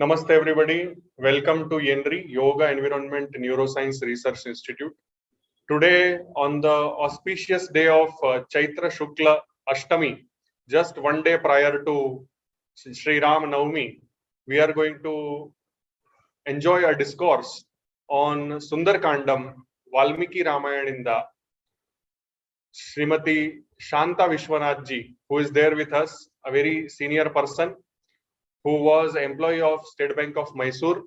Namaste everybody. Welcome to YENRI, Yoga Environment Neuroscience Research Institute. Today on the auspicious day of Chaitra Shukla Ashtami, just one day prior to Sri Ram Navami, we are going to enjoy a discourse on Sundar Kandam, Valmiki Ramayaninda, Srimati Shanta Vishwanathji, who is there with us, a very senior person, who was employee of State Bank of Mysore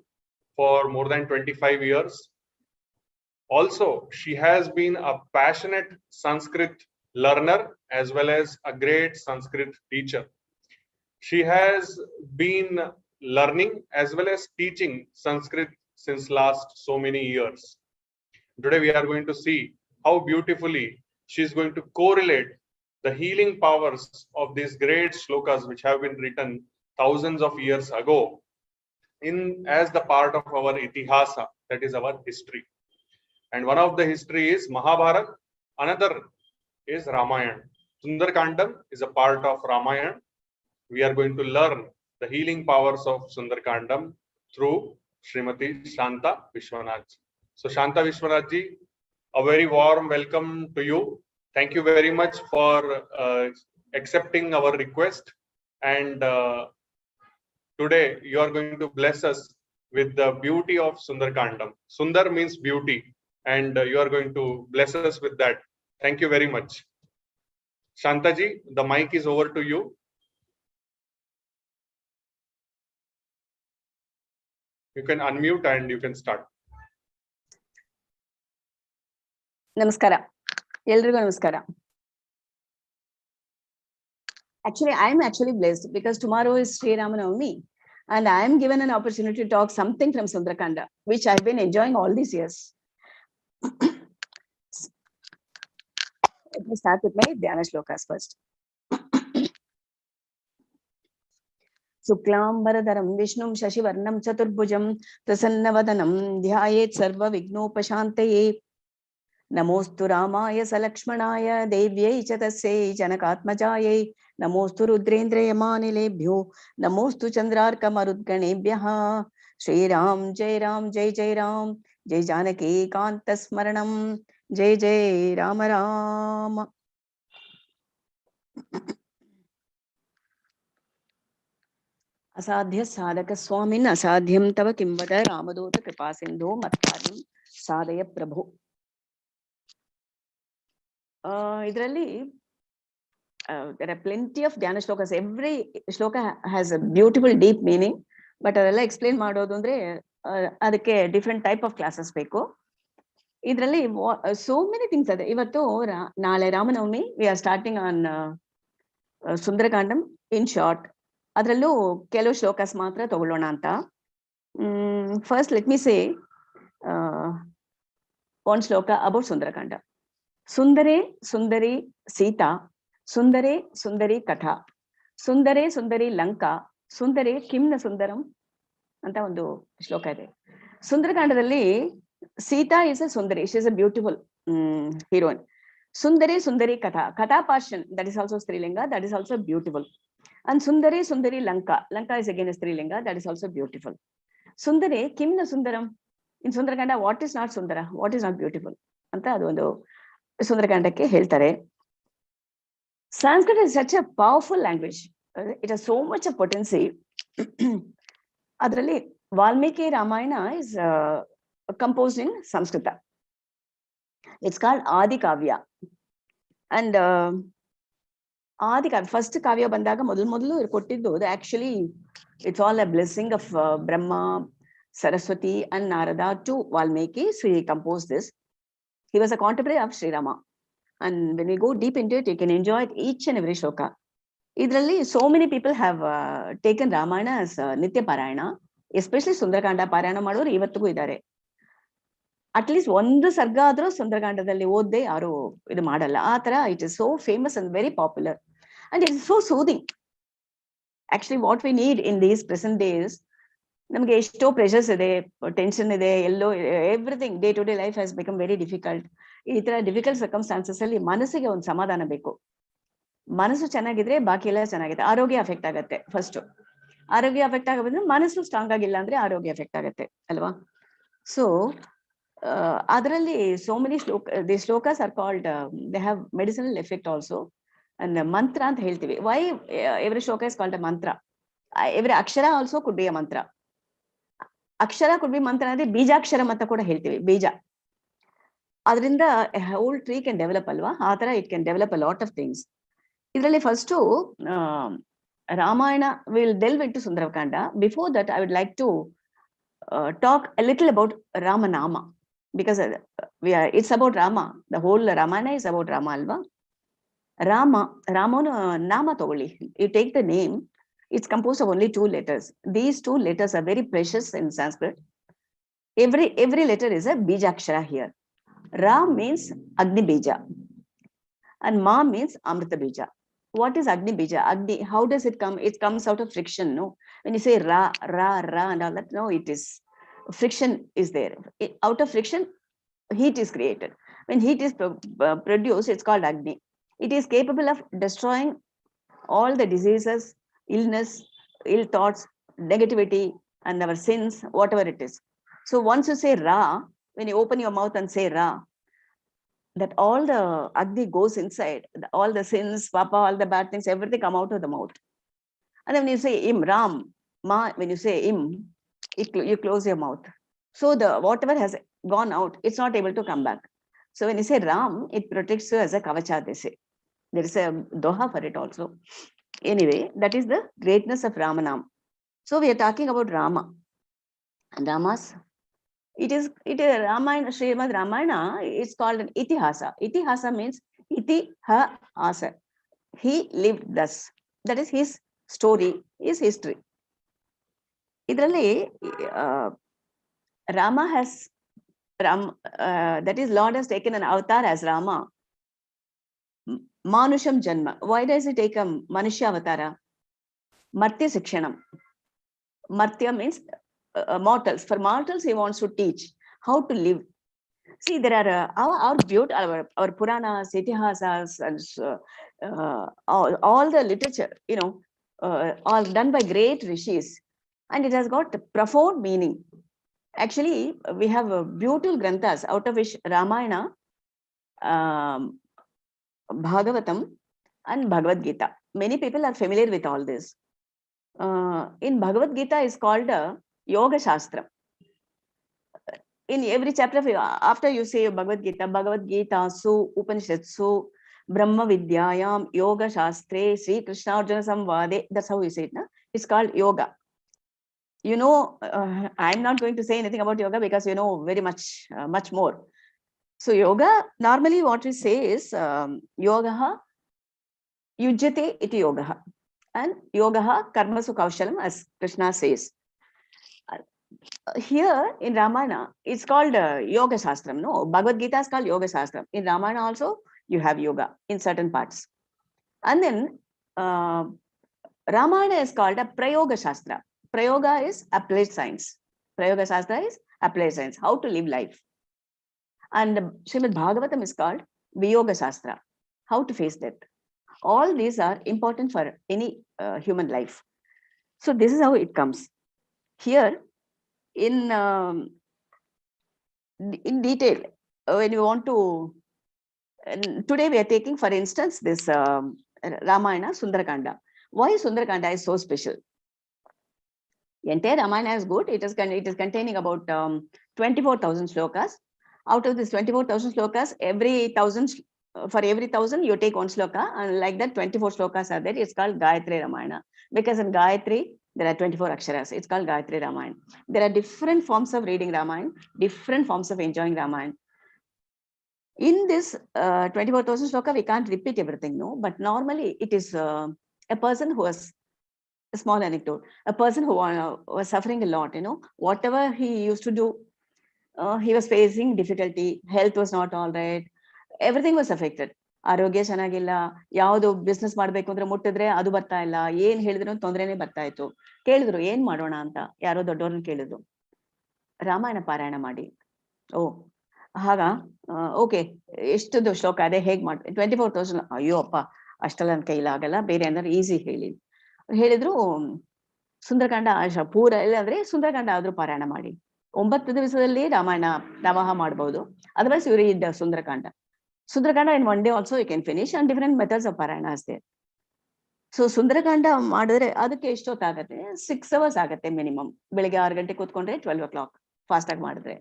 for more than 25 years. Also, she has been a passionate Sanskrit learner as well as a great Sanskrit teacher. She has been learning as well as teaching Sanskrit since last so many years. Today we are going to see how beautifully she is going to correlate the healing powers of these great shlokas which have been written thousands of years ago as the part of our itihasa, that is our history. And one of the history is Mahabharata, another is Ramayana. Sundar Kandam is a part of Ramayana. We are going to learn the healing powers of Sundar Kandam through Srimati Shanta Vishwanath. So Shanta Vishwanath ji, a very warm welcome to you. Thank you very much for accepting our request, and today you are going to bless us with the beauty of Sundar Kandam. Sundar means beauty, and you are going to bless us with that. Thank you very much. Shantaji, the mic is over to you. You can unmute and you can start. Namaskara. Eldrigu namaskara. Actually, I am actually blessed because tomorrow is Sri Ram Navami, and I am given an opportunity to talk something from Sundarakanda, which I've been enjoying all these years. Let me start with my Dhyana shlokas first. Suklambaradaram Vishnum Shashivarnam Chaturbhujam Prasannavadanam Dhyayet Sarva Vignopashantaye Namostu Ramaya Salakshmanaya Devyai Chatasye Janakatmajaye Namostu Rudrendra Yamanilebhyo Namostu Chandrarka Marudganebhyaha Shri Ram Jai Ram Jai Jai Ram Jai Janaki Kanta Smaranam Jai Jai Rama Rama. Asadhya Sadhaka Swamin Asadhyam Tava Kimbada Ramadota Kripasindho Matkaryam Sadhaya Prabhu. There are plenty of Dhyana shlokas. Every shloka has a beautiful deep meaning, but I will explain madodundre adike different type of classes beko. Idralli so many things are there. Ivattu Nale Ramanavami, we are starting on Sundarakandam in short. Adrallu kelu shlokas matra tagolona anta. First, let me say one shloka about Sundarakanda. Sundare Sundari Sita, Sundare Sundari Katha, Sundare Sundari Lanka, Sundare Kimna Sundaram anta ondu shloka ide. Sundarakandadalli Sita is a Sundari, she is a beautiful heroine. Sundare Sundari Katha, Katha portion, that is also Strilinga, that is also beautiful. And Sundare Sundari Lanka, Lanka is again a Strilinga, that is also beautiful. Sundare Kimna Sundaram, in Sundarakanda what is not Sundara, what is not beautiful anta adu ondu Sundarakandake heltare. Sanskrit is such a powerful language. It has so much of potency. Adralli Valmiki Ramayana is composed in Sanskrita. It's called Adi Kavya. And Adi Kavya, first Kavya bandaga modulu kottiddu, actually it's all a blessing of Brahma, Saraswati and Narada to Valmiki. So he composed this. He was a contemporary of Sri Rama. And when we go deep into it, you can enjoy it, each and every shloka. Idralli, so many people have taken Ramayana as Nitya Parayana, especially Sundarakanda Parayana Madoru ivattugu idare. At least one sarga adru Sundarakandadalli odde yaru idu madalla. Aa tara it is so famous and very popular. And it is so soothing. Actually, what we need in these present days, ನಮಗೆ ಎಷ್ಟೋ pressures ಇದೆ, tension ಇದೆ, ಎಲ್ಲೋ everything day to day life has become very difficult. ಈ ತರ difficult circumstances ಅಲ್ಲಿ ಮನಸ್ಸಿಗೆ ಒಂದು ಸಮಾಧಾನ ಬೇಕು. ಮನಸ್ಸು ಚೆನ್ನಾಗಿದ್ರೆ ಬಾಕಿ ಎಲ್ಲ ಚೆನ್ನಾಗಿದೆ. ಆರೋಗ್ಯ ಅಫೆಕ್ಟ್ ಆಗತ್ತೆ ಫಸ್ಟ್. ಆರೋಗ್ಯ ಅಫೆಕ್ಟ್ ಆಗಬೇಕಂದ್ರೆ ಮನಸ್ಸು ಸ್ಟ್ರಾಂಗ್ ಆಗಿಲ್ಲ ಅಂದ್ರೆ ಆರೋಗ್ಯ ಎಫೆಕ್ಟ್ ಆಗುತ್ತೆ ಅಲ್ವಾ. ಸೊ ಅದರಲ್ಲಿ so many the shlokas are called they have medicinal effect also and ಮಂತ್ರ ಅಂತ ಹೇಳ್ತೀವಿ. ವೈ ಎವ್ರಿ ಶ್ಲೋಕ ಇಸ್ ಕಾಲ್ಡ್ ಅ ಮಂತ್ರ. Every Akshara also could be a ಮಂತ್ರ. ಅಕ್ಷರ ಕುಡ್ ಬಿ ಮಂತ್ರ ಅಂದ್ರೆ ಬೀಜಾಕ್ಷರ ಅಂತ ಕೂಡ ಹೇಳ್ತೀವಿ, ಬೀಜ. ಅದರಿಂದ ಹೋಲ್ ಟ್ರೀ ಕ್ಯಾನ್ ಡೆವಲಪ್ ಅಲ್ವಾ, ಆ ತರ it can develop a lot of things. ಇದರಲ್ಲಿ first Ramayana will delve into Sundarakanda. Before that I would like to talk a little about Ramanama, because it's about Rama. The whole Ramayana is about Rama alva. Ramana Nama togoli. You take the name, it's composed of only 2 letters. These 2 letters are very precious in Sanskrit. Every letter is a Bijakshara here. Ra means Agni Bija and Ma means Amrita Bija. What is Agni Bija? Agni, how does it come? It comes out of friction, no? When you say Ra and all that, no, it is friction is there. Out of friction, heat is created. When heat is produced, it's called Agni. It is capable of destroying all the diseases, illness, ill thoughts, negativity, and our sins, whatever it is. So once you say Ra, when you open your mouth and say Ra, that all the Agni goes inside, all the sins, papa, all the bad things, everything come out of the mouth. And then when you say Im, Ram, Ma, when you say Im, you close your mouth. So the whatever has gone out, it's not able to come back. So when you say Ram, it protects you as a kavacha, they say. There is a doha for it also. Anyway, that is the greatness of Ramanam. So we are talking about Rama. And Rama's, it is Ramayana, Srimad Ramayana, it's called an itihasa. Itihasa means iti-ha-asa. He lived thus. That is his story, his history. Idralli Rama has that is Lord has taken an avatar as Rama. Manusham Janma. Why does he take a Manushya avatara? Martya Sikshanam. Martya means mortals. For mortals, he wants to teach how to live. See, there are our Puranas, Itihasas, and all the literature, you know, all done by great rishis, and it has got profound meaning. Actually, we have beautiful granthas, out of which Ramayana, Bhagavatam, and Bhagavad Gita. Many people are familiar with all this. In Bhagavad Gita is called Yoga Shastra. In every chapter, after you say Bhagavad Gita, Su, Upanishatsu, Brahma Vidyayam, Yoga Shastre, Sri Krishna Arjuna Samvade, that's how you say it, na? It's called yoga. You know, I'm not going to say anything about yoga because you know very much more. So yoga, normally what we say is yogaha yujyate iti yogaha, and yogaha karmasu kaushalam, as Krishna says. Here in Ramayana, it's called Yoga Shastram. No, Bhagavad Gita is called Yoga Shastram. In Ramayana also, you have yoga in certain parts. And then Ramayana is called a Prayoga Shastra. Prayoga is applied science. Prayoga Shastra is applied science, how to live life. And Srimad Bhagavatam is called Viyoga Shastra, how to face death. All these are important for any human life. So this is how it comes. Here, in detail, when you want to, today we are taking, for instance, this Ramayana Sundarakanda. Why Sundarakanda is so special? Entire Ramayana is good. It is containing about 24,000 slokas. Out of this 24,000 slokas, for every 1,000 you take 1 sloka, and like that 24 slokas are there. It's called Gayatri Ramayana, because in Gayatri there are 24 aksharas. It's called Gayatri Ramayana. There are different forms of reading Ramayana, different forms of enjoying Ramayana. In this 24,000 sloka, we can't repeat everything, no. But normally it is a person who has a small anecdote. A person who was suffering a lot, you know, whatever he used to do, he was facing difficulty. Health was not all right. Everything was affected. ಆರೋಗ್ಯ ಚೆನ್ನಾಗಿಲ್ಲ, ಯಾವುದು business ಮಾಡ್ಬೇಕು ಅಂದ್ರೆ ಮುಟ್ಟಿದ್ರೆ ಅದು ಬರ್ತಾ ಇಲ್ಲ, ಏನ್ ಹೇಳಿದ್ರು ತೊಂದ್ರೆನೆ ಬರ್ತಾ ಇತ್ತು. ಕೇಳಿದ್ರು ಏನ್ ಮಾಡೋಣ ಅಂತ, ಯಾರೋ ದೊಡ್ಡವ್ರನ್ನ ಕೇಳಿದ್ರು, ರಾಮಾಯಣ ಪಾರಾಯಣ ಮಾಡಿ. ಓ ಹಾಗ, ಓಕೆ, ಎಷ್ಟುದು ಶ್ಲೋಕ ಅದೇ, ಹೇಗ್ ಮಾಡ್ತೀವಿ? 24,000. ಅಯ್ಯೋ ಅಪ್ಪ, ಅಷ್ಟೆಲ್ಲ ನನ್ನ ಕೈಲಾಗಲ್ಲ, ಬೇರೆ ಏನಾದ್ರು ಈಸಿ ಹೇಳಿದ್ರು. ಸುಂದರಕಾಂಡ ಪೂರ ಇಲ್ಲ ಅಂದ್ರೆ ಸುಂದರಕಾಂಡ ಆದ್ರೂ ಪಾರಾಯಣ ಮಾಡಿ. 9 ದಿವಸದಲ್ಲಿ ರಾಮಾಯಣ ಪ್ರವಾಹ ಮಾಡಬಹುದು. Otherwise you read Sundarakanda. Sundarakanda in one day also you can finish, and different methods of parayana is there. So Sundarakanda ಮಾಡಿದ್ರೆ ಅದಕ್ಕೆ ಎಷ್ಟೊತ್ತಾಗತ್ತೆ? 6 hours ಆಗತ್ತೆ ಮಿನಿಮಮ್. ಬೆಳಿಗ್ಗೆ 6 ಗಂಟೆ ಕೂತ್ಕೊಂಡ್ರೆ 12 o'clock ಫಾಸ್ಟ್ ಆಗಿ ಮಾಡಿದ್ರೆ.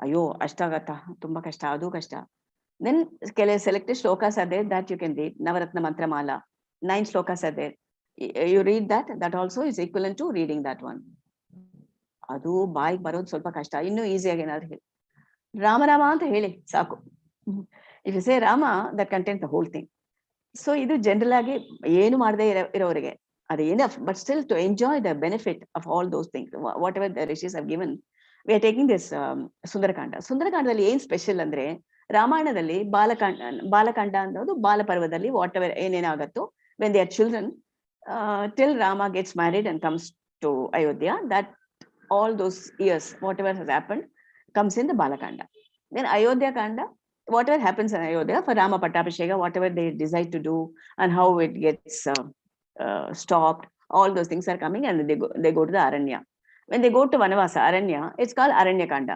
ಅಯ್ಯೋ ಅಷ್ಟಾಗತ್ತಾ? ತುಂಬಾ ಕಷ್ಟ, ಅದು ಕಷ್ಟ. Then ಕೆಲವು selected shlokas are there that you can read. Navratna ಮಂತ್ರಮಾಲ 9 shlokas are there. You read that. That also is equivalent to reading that one. ಅದು ಬಾಯಿಗೆ ಬರೋದು ಸ್ವಲ್ಪ ಕಷ್ಟ. ಇನ್ನೂ ಈಸಿಯಾಗಿ ಏನಾದ್ರು ಹೇಳಿ, ರಾಮ ಅಂತ ಹೇಳಿ ಸಾಕು. If you say Rama, that contains the whole thing. So ಇದು ಜನರಲ್ ಆಗಿ ಏನು ಮಾಡದೆ ಇರೋರಿಗೆ ಅದು enough. But still to enjoy the benefit of all those things whatever the rishis have given, we are taking this Sundarakanda. ಸುಂದರಕಾಂಡದಲ್ಲಿ ಏನ್ special ಅಂದ್ರೆ, ರಾಮಾಯಣದಲ್ಲಿ ಬಾಲಕಾಂಡ ಅನ್ನೋದು ಬಾಲಪರ್ವದಲ್ಲಿ ವಾಟ್ ಎವರ್ ಏನೇನಾಗತ್ತೋ when they are children till Rama gets married and comes to Ayodhya, that all those years whatever has happened comes in the Balakanda. Then Ayodhya ಕಾಂಡ, whatever happens in Ayodhya for Rama Pattabhisheka, whatever they decide to do and how it gets stopped, all those things are coming, and they go to the Aranya. When they go to Vanavasa, Aranya, it's called Aranya Kanda.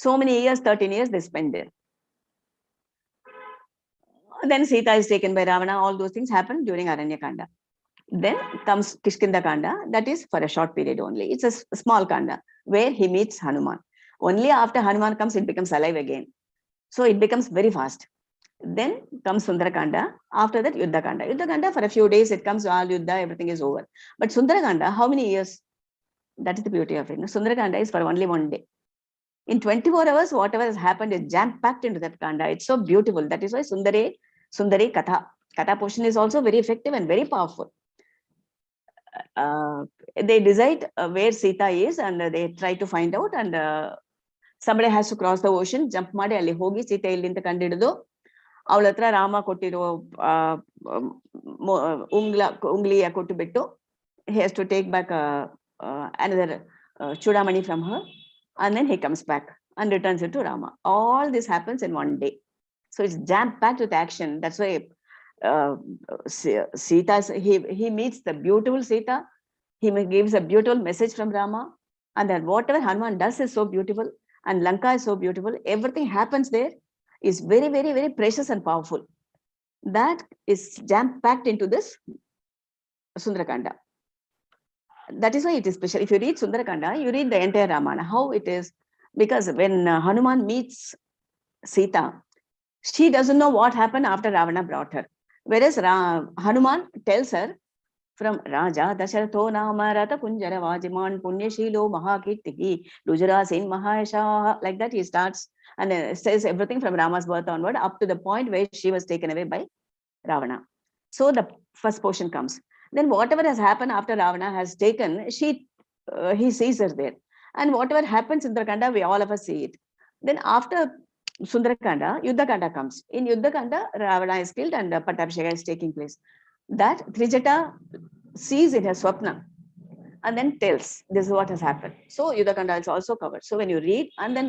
So many years, 13 years they spend there. Then Sita is taken by Ravana, all those things happen during Aranya Kanda. Then comes Kishkinda Kanda, that is for a short period only. It's a small Kanda where he meets Hanuman. Only after Hanuman comes, it becomes alive again. So it becomes very fast. Then comes Sundarakanda. After that, Yuddha Kanda. Yuddha Kanda, for a few days, it comes all Yuddha, everything is over. But Sundarakanda, how many years? That is the beauty of it. Sundarakanda is for only one day. In 24 hours, whatever has happened is jam-packed into that Kanda. It's so beautiful. That is why Sundari Katha. Katha portion is also very effective and very powerful. They decide where Sita is, and they try to find out, and somebody has to cross the ocean, jump ಮಾಡಿ ಅಲ್ಲಿ ಹೋಗಿ ಸೀತೆ ಇಲ್ಲಿಂದ ಕಂಡಿಡಿದು ಅವಳ ಹತ್ರ ರಾಮ ಕೊಟ್ಟಿರೋ ಉಂಗ್ಲಿಯ ಕೊಟ್ಟು ಬಿಟ್ಟು he has to take back another chudamani from her, and then he comes back and returns it to Rama. All this happens in one day. So it's jam-packed with action. That's why Sita, he meets the beautiful Sita. He gives a beautiful message from Rama, and then whatever Hanuman does is so beautiful. And Lanka is so beautiful. Everything happens there is very, very, very precious and powerful. That is jam-packed into this Sundarakanda. That is why it is special. If you read Sundarakanda, you read the entire Ramayana, how it is. Because when Hanuman meets Sita, she doesn't know what happened after Ravana brought her. Whereas Hanuman tells her, from Raja Dasharatho Nama Rata Kunjara Vajiman Punyashilo Mahakirtihi Lujarasin Mahasha, like that he starts and says everything from Rama's birth onward up to the point where she was taken away by Ravana. So the first portion comes. Then whatever has happened after Ravana has taken, he sees her there. And whatever happens in Sundarakanda, we all of us see it. Then after Sundarakanda, Yuddha Kanda comes. In Yuddha Kanda, Ravana is killed and Pattabhisheka is taking place. That Trijata sees it as Swapna and then tells this is what has happened. So Yuddha Kanda is also covered. So when you read, and then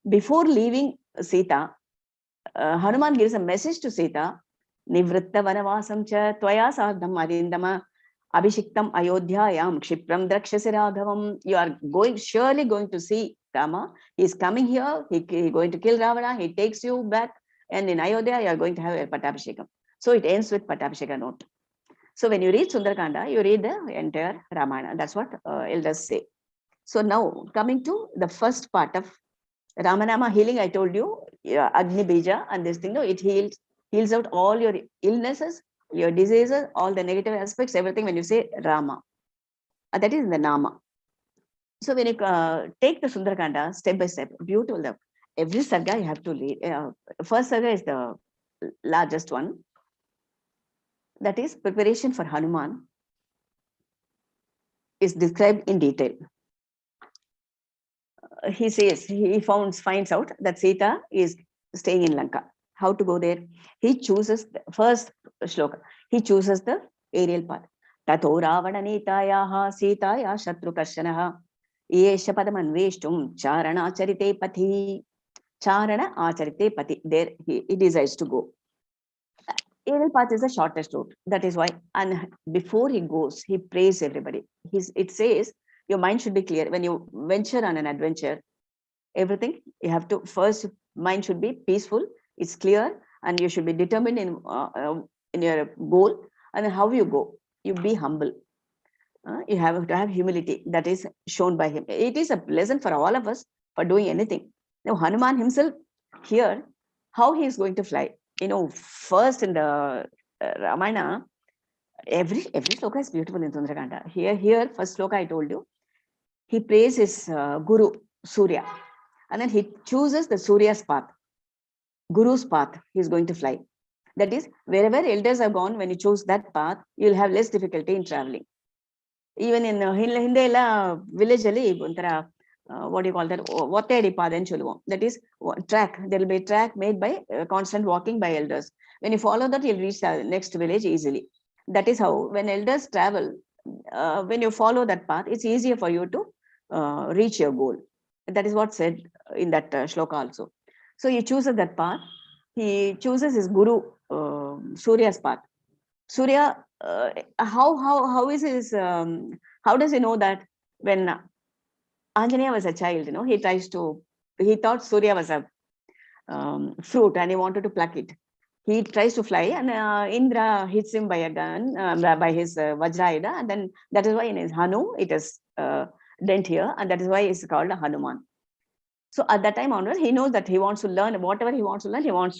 before leaving Sita, Hanuman gives a message to Sita, Nivritta Vanavasam cha Tvaya Sardham Arindama Abhishiktam Ayodhyayam Kshipram Drakshasi Raghavam. You are surely going to see Rama. He is coming here. He is going to kill Ravana. He takes you back, and in Ayodhya you are going to have a Pattabhishekam. So it ends with Pattabhisheka note. So when you read Sundarakanda, you read the entire Ramayana. That's what elders say. So now coming to the first part of Ramanama healing, I told you, Agni Bija and this thing, no, it heals out all your illnesses, your diseases, all the negative aspects, everything when you say Rama. That is in the Nama. So when you take the Sundarakanda step by step, beautiful. Every sarga you have to read. First sarga is the largest one. That is preparation for Hanuman is described in detail. He says, he finds out that Sita is staying in Lanka. How to go there? He chooses the first shloka. He chooses the aerial path. Tato Ravana Nitayaha Sitaya Shatru Karshanaha Yesha Padamanveshtum Charana Acharite Pati. Charana Acharite Pati. There he decides to go. aerial path is the shortest route. That is why. And before he goes, he prays everybody. It says your mind should be clear. When you venture on an adventure, everything you have to first, mind should be peaceful, it's clear, and you should be determined in your goal. And how you go, you be humble. You have to have humility. That is shown by him. It is a lesson for all of us for doing anything. Now Hanuman himself here, how he is going to fly. First in the Ramayana, every sloka is beautiful in Sundrakanda. Here first sloka I told you, he prays his guru Surya, and then he chooses the Surya's path, Guru's path. He is going to fly. That is, wherever elders have gone, when you choose that path, you'll have less difficulty in traveling. Even in Hindela village, what do you call that? Vattedi path and choluvom. That is track. There will be a track made by constant walking by elders. When you follow that, you'll reach the next village easily. That is how, when elders travel, when you follow that path, it's easier for you to reach your goal. That is what said in that shloka also. So he chooses that path. He chooses his guru, Surya's path. Surya, how is his? How does he know that? When Anjaneya was a child, he thought Surya was a fruit and he wanted to pluck it. He tries to fly, and Indra hits him by a gun, by his Vajrayuda, and then that is why in his Hanu it is dent here, and that is why it's called a Hanuman. So at that time onwards, he knows that he wants to learn whatever he wants to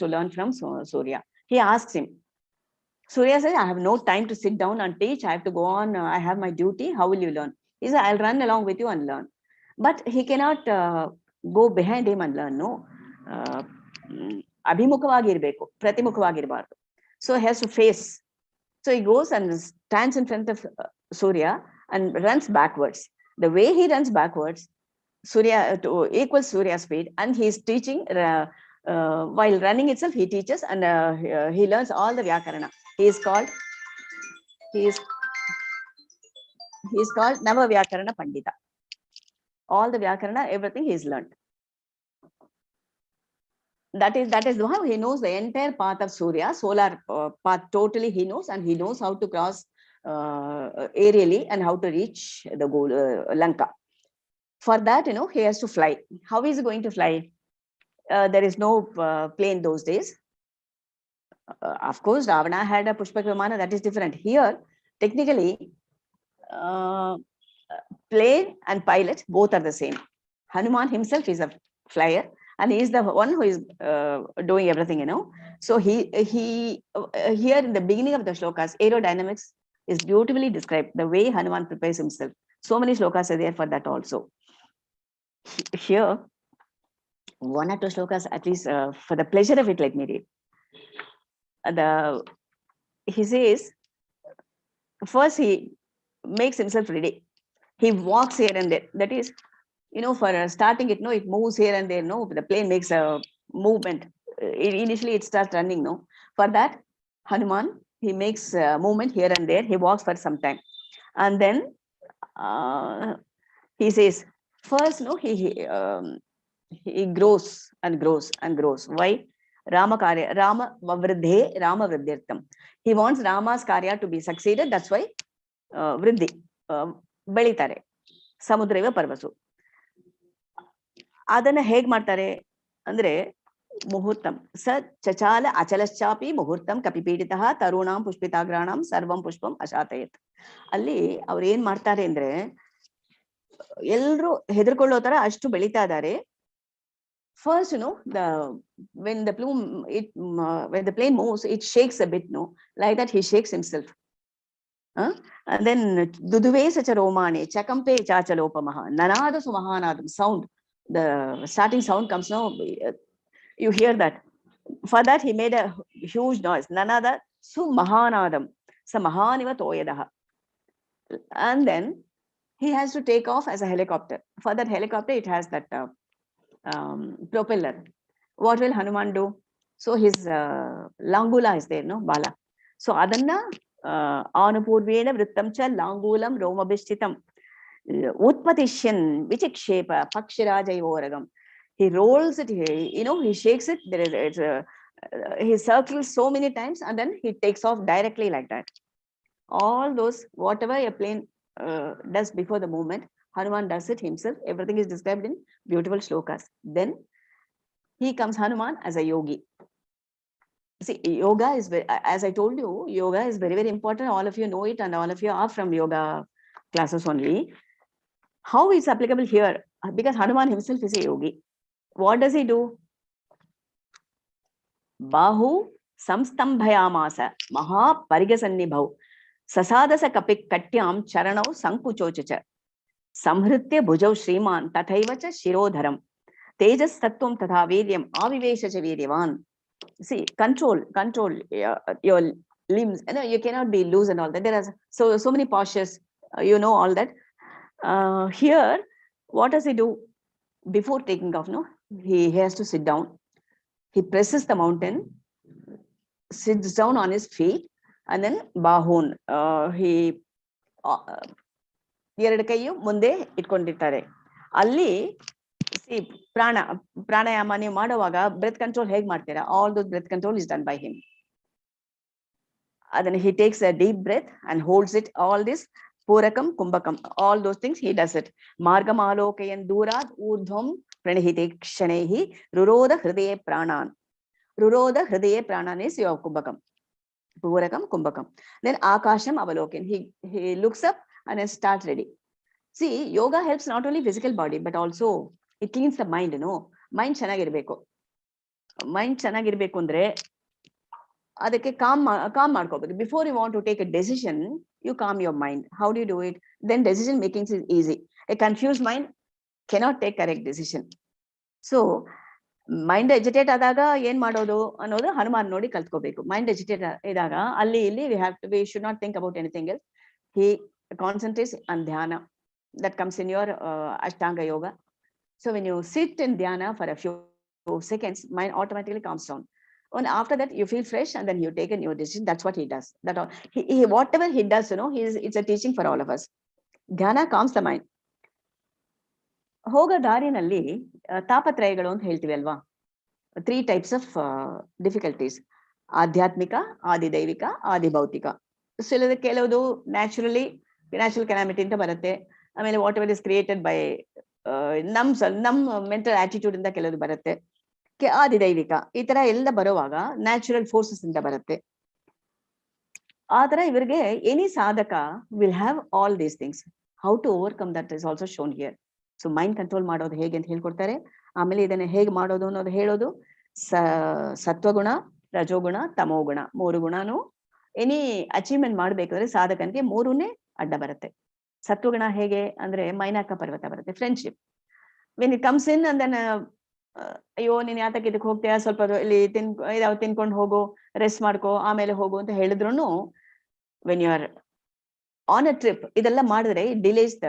learn from Surya. He asks him. Surya says, I have no time to sit down and teach. I have to go on. I have my duty. How will you learn? He said, I'll run along with you and learn. But he cannot go behind him and learn. No. Abhimukhavagirbeku, pratimukhavagirbardu. So he has to face. So he goes and stands in front of Surya and runs backwards. The way he runs backwards, Surya to equal Surya's speed, and he is teaching while running itself. He teaches and he learns all the Vyakarana. He is called Nava Vyakarana Pandita. All the Vyakarana, everything he has learned. That is how he knows the entire path of Surya, solar path totally he knows, and he knows how to cross aerially and how to reach the goal, Lanka. For that, he has to fly. How is he going to fly? There is no plane those days. Of course, Ravana had a Pushpak Vimana, that is different. Here, technically, plane and pilot, both are the same. Hanuman himself is a flyer, and he is the one who is doing everything, So he here in the beginning of the shlokas, aerodynamics is beautifully described, the way Hanuman prepares himself. So many shlokas are there for that also. Here, one or two shlokas, at least for the pleasure of it, let me read. He says, first he makes himself ready. He walks here and there. That is, for starting it, it moves here and there. The plane makes a movement. Initially, it starts running. For that, Hanuman, he makes a movement here and there. He walks for some time, and then he says, first, he grows and grows and grows. Why? Rama Vridhyartham. He wants Rama's karya to be succeeded. That's why Vridhi, Belitare, Samudraiva Parvasu. Adana heg martare andre muhurtam. Sa chachala achalaschapi muhurtam kapipiditaha tarunam pushpitagranam sarvam pushpam ashatayat. Ali ಅವ್ರು ಏನ್ ಮಾಡ್ತಾರೆ ಅಂದ್ರೆ ಎಲ್ಲರೂ ಹೆದರ್ಕೊಳ್ಳೋ ತರ ಅಷ್ಟು ಬೆಳೀತಾ ಇದ್ದಾರೆ. First, when the plane moves, it shakes a bit, like that he shakes himself. And then Duduve sacha romane, chakampe chachalopamaha, nanada sumahanadam, sound. The starting sound comes now. You hear that. For that, he made a huge noise. Nanada sumahanadam, samahaniva toyadaha. And then he has to take off as a helicopter. For that helicopter, it has that propeller. What will Hanuman do? So his langula is there, Bala. So adanna anupurvena vrittamcha langulam romabhishtitam utpatisyan vichikshepa pakshirajaivoragam. He rolls it, he shakes it. It's he circles so many times and then he takes off directly like that. All those, whatever a plane does before the movement, Hanuman does it himself. Everything is described in beautiful shlokas. Then he comes Hanuman as a yogi. See, yoga is, as I told you, yoga is very, very important. All of you know it and all of you are from yoga classes only. How it's applicable here? Because Hanuman himself is a yogi. What does he do? Bahu samstambhayamasa maha parigasannibhau sasadasa kapik katyam charanau sankuchochacha samhritya bhujau shriman tathaivacha shirodharam tejas sattvam tatha veryam aviveshacha viryavan. See, control your limbs. You cannot be loose and all that. There are so many postures, all that. Here, what does he do before taking off? No, he has to sit down. He presses the mountain, sits down on his feet, and then bahun he ಎರಡು ಕೈಯು ಮುಂದೆ ಇಟ್ಕೊಂಡಿರ್ತಾರೆ. ಅಲ್ಲಿ ಪ್ರಾಣಾಯಾಮ ನೀವು ಮಾಡುವಾಗ breath control ಹೇಗೆ ಮಾಡ್ತೀರಾ? All those breath control is done by him. ಅದನ್ನ he takes a deep breath and holds it. All this ಪೂರಕಂ ಕುಂಭಕಂ, all those things he does it. ಮಾರ್ಗಂ ಆಲೋಕಯನ್ ದೂರಾತ್ ಊರ್ಧ್ವಂ ಪ್ರಣಹಿತೆ ಕ್ಷಣೈಹಿ ರುರೋಧ ಹೃದಯೇ ಪ್ರಾಣಾನ್. Rurodha Hridaye Pranana is your Kumbhakam. Purakam Kumbhakam. Then Akasham Avalokan. He looks up and then starts ready. See, yoga helps not only physical body, but also it cleans the mind, Mind chanagirbeku. Mind chanagirbeku andre adake calm ಮಾಡ್ಕೋಬೇಕು. Before you want to take a decision, you calm your mind. How do you do it? Then decision making is easy. A confused mind cannot take correct decision. So mind agitate ಆದಾಗ ಏನ್ ಮಾಡೋದು ಅನ್ನೋದು ಹನುಮಾನ್ ನೋಡಿ ಕಲ್ತ್ಕೋಬೇಕು. Mind agitate ಇದ್ದಾಗ ಅಲ್ಲಿ ಇಲ್ಲಿ we should not think about anything else. He concentrates on dhyana. That comes in your Ashtanga yoga. So when you sit in dhyana for a few seconds, mind automatically calms down. And after that you feel fresh and then you take a new decision. That's what he does. Whatever he does, it's a teaching for all of us. Dhyana calms the mind. ಹೋಗೋ ದಾರಿನಲ್ಲಿ ತಾಪತ್ರಯಗಳು ಅಂತ ಹೇಳ್ತೀವಿ ಅಲ್ವಾ? 3 types of difficulties. ಆಧ್ಯಾತ್ಮಿಕ, ಆದಿದೈವಿಕ, ಆದಿಭೌತಿಕ. ಕೆಲವುದು natural calamity ಅಂತ ಬರುತ್ತೆ. ಆಮೇಲೆ what ever is created by ನಮ್ mental attitude ಇಂದ ಕೆಲವುದು ಬರುತ್ತೆ. ಆದಿದೈವಿಕ ಈ ತರ ಎಲ್ಲ ಬರುವಾಗ ನ್ಯಾಚುರಲ್ ಫೋರ್ಸಸ್ ಇಂದ ಬರುತ್ತೆ. ಆತರ ಇವರಿಗೆ any sadhaka will have all these things. How to overcome that is also shown here. So mind control ಮಾಡೋದು ಹೇಗೆ ಅಂತ ಹೇಳ್ಕೊಡ್ತಾರೆ. ಆಮೇಲೆ ಇದನ್ನ ಹೇಗೆ ಮಾಡೋದು ಅನ್ನೋದು ಹೇಳೋದು. ಸತ್ವಗುಣ, ರಜೋಗುಣ, ತಮೋಗುಣ 3 ಗುಣನು ಎನಿ ಅಚೀವ್ಮೆಂಟ್ ಮಾಡ್ಬೇಕಾದ್ರೆ ಸಾಧಕನಿಗೆ 3ನೇ ಅಡ್ಡ ಬರುತ್ತೆ. ಸತ್ವಗುಣ ಹೇಗೆ ಅಂದ್ರೆ ಮೈನಾಕ ಪರ್ವತ ಬರುತ್ತೆ, friendship. When it comes in and then ಅಯ್ಯೋ ನೀನ್ ಯಾತಕ್ಕೆ ಇದಕ್ಕೆ ಹೋಗ್ತೀಯಾ, ಸ್ವಲ್ಪ ಇಲ್ಲಿ ತಿನ್ಕೊಂಡು ಹೋಗು, ರೆಸ್ಟ್ ಮಾಡ್ಕೋ, ಆಮೇಲೆ ಹೋಗು ಅಂತ ಹೇಳಿದ್ರು when you are on a trip ಇದೆಲ್ಲ ಮಾಡಿದ್ರೆ it delays the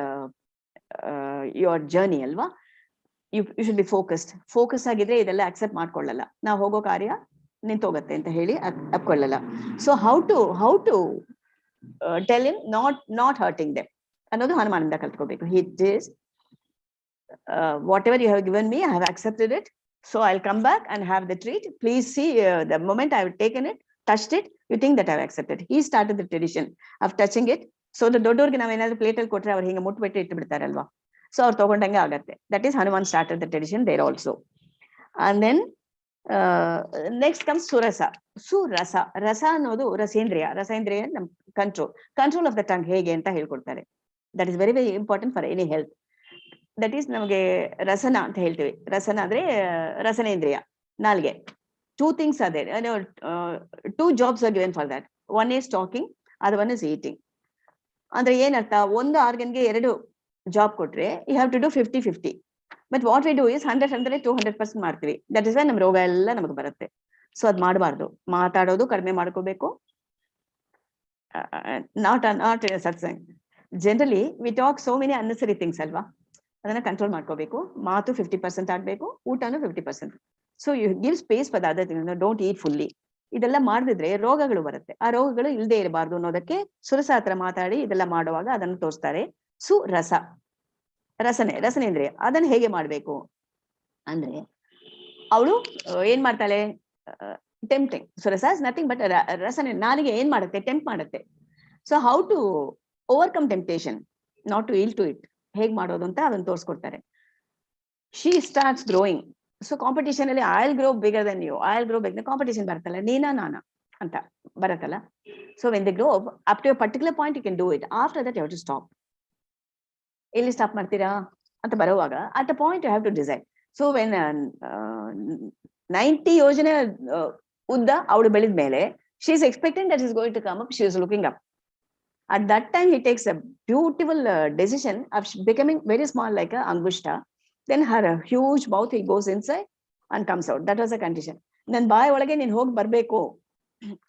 your journey ಅಲ್ವಾ. ಯು ಶುಡ್ ಬಿ ಫೋಕಸ್ ಆಗಿದ್ರೆ ಇದೆಲ್ಲ ಅಕ್ಸೆಪ್ಟ್ ಮಾಡ್ಕೊಳ್ಳಲ್ಲ. ನಾವು ಹೋಗೋ ಕಾರ್ಯ ನಿಂತೋಗತ್ತೆ ಅಂತ ಹೇಳಿ ಅಪ್ಕೊಳ್ಳಲ್ಲ. So how to tell him not hurting them ಅನ್ನೋದು ಹನುಮಾನಿಂದ ಕಲ್ತ್ಕೋಬೇಕು. It is whatever you have given me, I have accepted it, so I will come back and have the treat. Please see the moment I have taken it, touched it, you think that I have accepted. He started the tradition of touching it. So ದೊಡ್ಡವ್ರಿಗೆ ನಾವೇನಾದ್ರು ಪ್ಲೇಟಲ್ಲಿ ಕೊಟ್ರೆ ಅವ್ರು ಹಿಂಗೆ ಮುಟ್ಬಿಟ್ಟು ಇಟ್ಟು ಬಿಡ್ತಾರಲ್ವಾ, so ಅವ್ರು ತಗೊಂಡಂಗೆ ಆಗತ್ತೆ. That is Hanuman started the tradition there also. And then next comes Surasa. ರಸ ಅನ್ನೋದು ರಸೇಂದ್ರಿಯ ನಮ್ ಕಂಟ್ರೋಲ್ ಆಫ್ ದ ಟಂಗ್ ಹೇಗೆ ಅಂತ ಹೇಳ್ಕೊಡ್ತಾರೆ. That is very very important for any health. That is ನಮಗೆ ರಸನ ಅಂತ ಹೇಳ್ತೀವಿ. ರಸನ ಅಂದ್ರೆ ರಸನೇಂದ್ರಿಯ, ನಾಲ್ಗೆ. 2 things are there. 2 jobs are given for that. One is talking, other one is eating. ಅಂದ್ರೆ ಏನರ್ಥ, ಒಂದು ಆರ್ಗನ್ಗೆ 2 ಜಾಬ್ ಕೊಟ್ರೆ you have to do 50-50. But what we do is 100-200% ಮಾಡ್ತೀವಿ. ದಟ್ ಇಸ್ ವೈ ನಮ್ ರೋಗ ಎಲ್ಲ ನಮಗೆ ಬರುತ್ತೆ. ಸೊ ಅದ್ ಮಾಡಬಾರ್ದು. ಮಾತಾಡೋದು ಕಡಿಮೆ ಮಾಡ್ಕೋಬೇಕು. Not satsang. Generally we talk so many unnecessary things ಅಲ್ವಾ, ಅದನ್ನ ಕಂಟ್ರೋಲ್ ಮಾಡ್ಕೋಬೇಕು. ಮಾತು 50% ಆಗ್ಬೇಕು, ಊಟನು 50%. So you give space for the other things. Don't eat fully. ಇದೆಲ್ಲ ಮಾಡಿದ್ರೆ ರೋಗಗಳು ಬರುತ್ತೆ. ಆ ರೋಗಗಳು ಇಲ್ಲದೆ ಇರಬಾರ್ದು ಅನ್ನೋದಕ್ಕೆ ಸುರಸ ಹತ್ರ ಮಾತಾಡಿ ಇದೆಲ್ಲ ಮಾಡುವಾಗ ಅದನ್ನು ತೋರಿಸ್ತಾರೆ. ರಸನೇಂದ್ರಿಯ ಅದನ್ನ ಹೇಗೆ ಮಾಡ್ಬೇಕು ಅಂದ್ರೆ, ಅವಳು ಏನ್ ಮಾಡ್ತಾಳೆ, tempting. So rasa is nothing but ರಸನೆ ನಾಲಿಗೆ ಏನ್ ಮಾಡುತ್ತೆ, ಟೆಂಪ್ಟ್ ಮಾಡುತ್ತೆ. So how to overcome temptation, not to yield to it, ಹೇಗ್ ಮಾಡೋದು ಅಂತ ಅದನ್ನ ತೋರಿಸ್ಕೊಡ್ತಾರೆ. She starts growing. So competition ಅಲ್ಲಿ I will grow bigger then you, I will grow big, competition ಬರುತ್ತಲ್ಲ, ನೀನಾ ನಾನಾ ಅಂತ ಬರುತ್ತಲ್ಲ. So when they grow up to a particular point you can do it, after that you have to stop. ಎಲ್ಲಿ stop ಮಾಡ್ತೀರಾ ಅಂತ ಬರುವಾಗ at the point you have to decide. So when 90 ಯೋಜನೆ ಉದ್ದ ಅವಳು ಬೆಳೆದ ಮೇಲೆ she is expecting that is going to come up, she is looking up. At that time he takes a beautiful decision of becoming very small like a angushta. Then her huge mouth, he goes inside and comes out. That was a condition. Then ಬಾಯಿ ಒಳಗೆ ನೀನ್ ಹೋಗಿ ಬರ್ಬೇಕು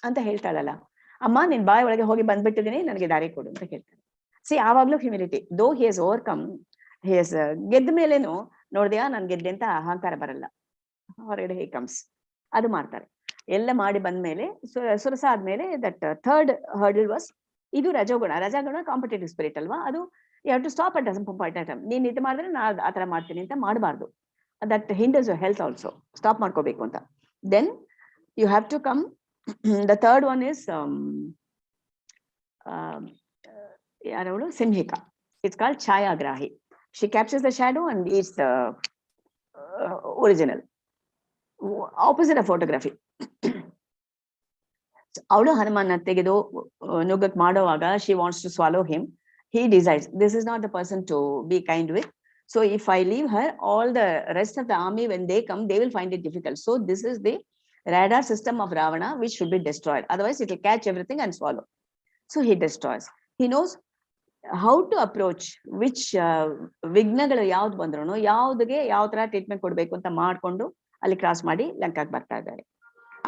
ಅಂತ ಹೇಳ್ತಾಳಲ್ಲ, ಅಮ್ಮ ನೀನ್ ಬಾಯಿ ಒಳಗೆ ಹೋಗಿ ಬಂದ್ಬಿಟ್ಟಿದೀನಿ, ನನಗೆ ದಾರಿ ಕೊಡು ಅಂತ ಕೇಳ್ತಾಳೆ. ಸಿ ಆವಾಗ್ಲೂ ಹ್ಯೂಮಿಲಿಟಿ, ದೋ ಹಿ ಹಸ್ ಓವರ್ಕಮ್, ಹಿ ಹಸ್ ಗೆದ್ದ ಮೇಲೇನು ನೋಡ್ದ್ಯಾ ನಾನ್ ಗೆದ್ದೆ ಅಂತ ಅಹಂಕಾರ ಬರಲ್ಲ, ಹೊರಗಡೆ ಹಿ ಕಮ್ಸ್. ಅದು ಮಾಡ್ತಾರೆ. ಎಲ್ಲ ಮಾಡಿ ಬಂದ್ಮೇಲೆ ಸುರಸ ಆದ್ಮೇಲೆ ದಟ್ ಥರ್ಡ್ ಹರ್ಡಲ್ ವಾಸ್, ಇದು ರಜೋಗುಣ. ರಜೋಗುಣ ಕಾಂಪಿಟೇಟಿವ್ ಸ್ಪಿರಿಟ್ ಅಲ್ವಾ, ಅದು you have to stop at point of time. ನೀನ್ ಇದು ಮಾಡಿದ್ರೆ ನಾ ಆತರ ಮಾಡ್ತೀನಿ ಅಂತ ಮಾಡಬಾರ್ದು. That hinders your health also, stop ಮಾಡ್ಕೋಬೇಕು ಅಂತ. Then you have to come. The third one is ಯಾರವಳು, Simhika. It's called Chhayagrahi. She captures the shadow and eats the original, opposite of photography. ಅವಳು ಹನುಮಾನ ತೆಗೆದು ನುಗ್ಗಕ್ ಮಾಡೋವಾಗ she wants to swallow him. He decides this is not the person to be kind with. So if I leave her, all the rest of the army, when they come, they will find it difficult. So this is the radar system of Ravana, which should be destroyed. Otherwise it will catch everything and swallow. So he destroys. He knows how to approach which ವಿಘ್ನಗಳು ಯಾವ್ದು ಬಂದ್ರು ಯಾವ್ದಿಗೆ ಯಾವ ತರ treatment ಕೊಡ್ಬೇಕು ಅಂತ ಮಾಡ್ಕೊಂಡು ಅಲ್ಲಿ cross ಮಾಡಿ ಲಂಕಾಗ್ ಬರ್ತಾ ಇದ್ದಾರೆ.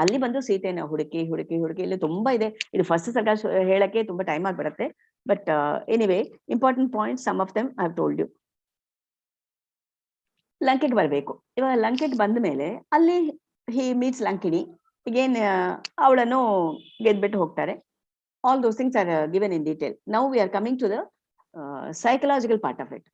ಅಲ್ಲಿ ಬಂದು ಸೀತೆನ ಹುಡುಕಿ ಹುಡುಕಿ ಹುಡುಕಿ, ಇಲ್ಲಿ ತುಂಬಾ ಇದೆ, ಇದು ಫಸ್ಟ್ ಸರ್ಗ ಹೇಳಕ್ಕೆ ತುಂಬಾ ಟೈಮ್ ಆಗ್ಬಿಡತ್ತೆ. But anyway important point, some of them I have told you. ಲಂಕೆಗೆ ಬರ್ಬೇಕು. ಇವಾಗ ಲಂಕೆಗೆ ಬಂದ ಮೇಲೆ ಅಲ್ಲಿ ಹಿ ಮೀಟ್ಸ್ ಲಂಕಿಣಿ. ಈಗೇನ್ ಅವಳನ್ನು ಗೆದ್ಬಿಟ್ಟು ಹೋಗ್ತಾರೆ. All those things are given in detail. Now we are coming to the psychological part of it.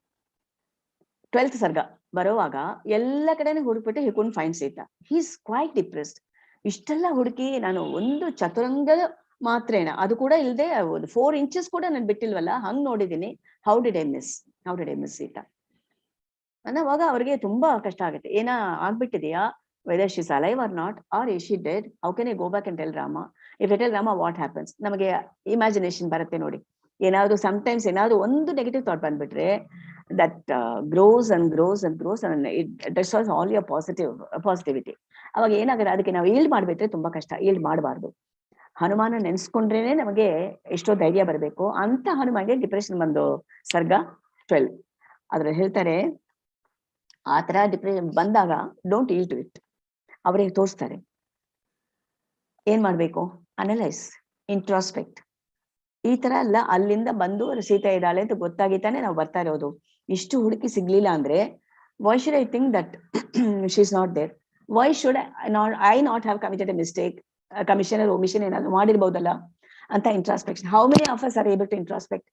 12th ಸರ್ಗ ಬರುವಾಗ ಎಲ್ಲ ಕಡೆನೂ ಹುಡುಕ್ಬಿಟ್ಟು he couldn't find Sita. He is quite depressed. ಇಷ್ಟೆಲ್ಲ ಹುಡುಕಿ ನಾನು ಒಂದು ಚತುರಂಗ ಮಾತ್ರೇನ, ಅದು ಕೂಡ ಇಲ್ಲದೆ 4 inches ಕೂಡ ನಾನು ಬಿಟ್ಟಿಲ್ವಲ್ಲ, ಹಂಗ್ ನೋಡಿದೀನಿ. How did I miss Sita ಅನ್ನೋವಾಗ ಅವ್ರಿಗೆ ತುಂಬಾ ಕಷ್ಟ ಆಗುತ್ತೆ. ಏನಾ ಆಗ್ಬಿಟ್ಟಿದೆಯಾ, whether she is alive or not, or is she dead, how can I go back and tell Rama, if I tell Rama what happens. ನಮಗೆ ಇಮ್ಯಾಜಿನೇಷನ್ ಬರುತ್ತೆ ನೋಡಿ. ಏನಾದ್ರು ಸಮ್ಟೈಮ್ಸ್ ಏನಾದ್ರು ಒಂದು ನೆಗೆಟಿವ್ ಥಾಟ್ ಬಂದ್ಬಿಟ್ರೆ that grows and grows and grows and it destroys all your positivity. ಅವಾಗ ಏನಾಗುತ್ತೆ, ಅದಕ್ಕೆ ನಾವು ಈಲ್ಡ್ ಮಾಡ್ಬಿಟ್ರೆ ತುಂಬಾ ಕಷ್ಟ. ಈಲ್ಡ್ ಮಾಡಬಾರ್ದು. ಹನುಮಾನ ನೆನ್ಸ್ಕೊಂಡ್ರೇನೆ ನಮಗೆ ಎಷ್ಟೋ ಧೈರ್ಯ ಬರಬೇಕು. ಅಂತ ಹನುಮಾನ್ಗೆ ಡಿಪ್ರೆಷನ್ ಬಂದು ಸರ್ಗ 12 ಅದ್ರಲ್ಲಿ ಹೇಳ್ತಾರೆ, ಆತರ ಡಿಪ್ರೆಷನ್ ಬಂದಾಗ ಡೋಂಟ್ ಈಲ್ ಟು ಇಟ್. ಅವರಿಗೆ ತೋರಿಸ್ತಾರೆ ಏನ್ ಮಾಡ್ಬೇಕು, ಅನಲೈಸ್, ಇಂಟ್ರಾಸ್ಪೆಕ್ಟ್. ಈ ತರ ಎಲ್ಲ ಅಲ್ಲಿಂದ ಬಂದು ಸೀತೆ ಇದ್ದಾಳೆ ಅಂತ ಗೊತ್ತಾಗಿತ್ತಾನೆ ನಾವು ಬರ್ತಾ ಇರೋದು. ಇಷ್ಟು ಹುಡುಕಿ ಸಿಗ್ಲಿಲ್ಲ ಅಂದ್ರೆ why should I think that she is not there, why should I not have committed a mistake, commission or omission ಏನಾದ್ರು ಮಾಡಿರ್ಬೋದಲ್ಲ ಅಂತ introspection. How many of us are able to introspect?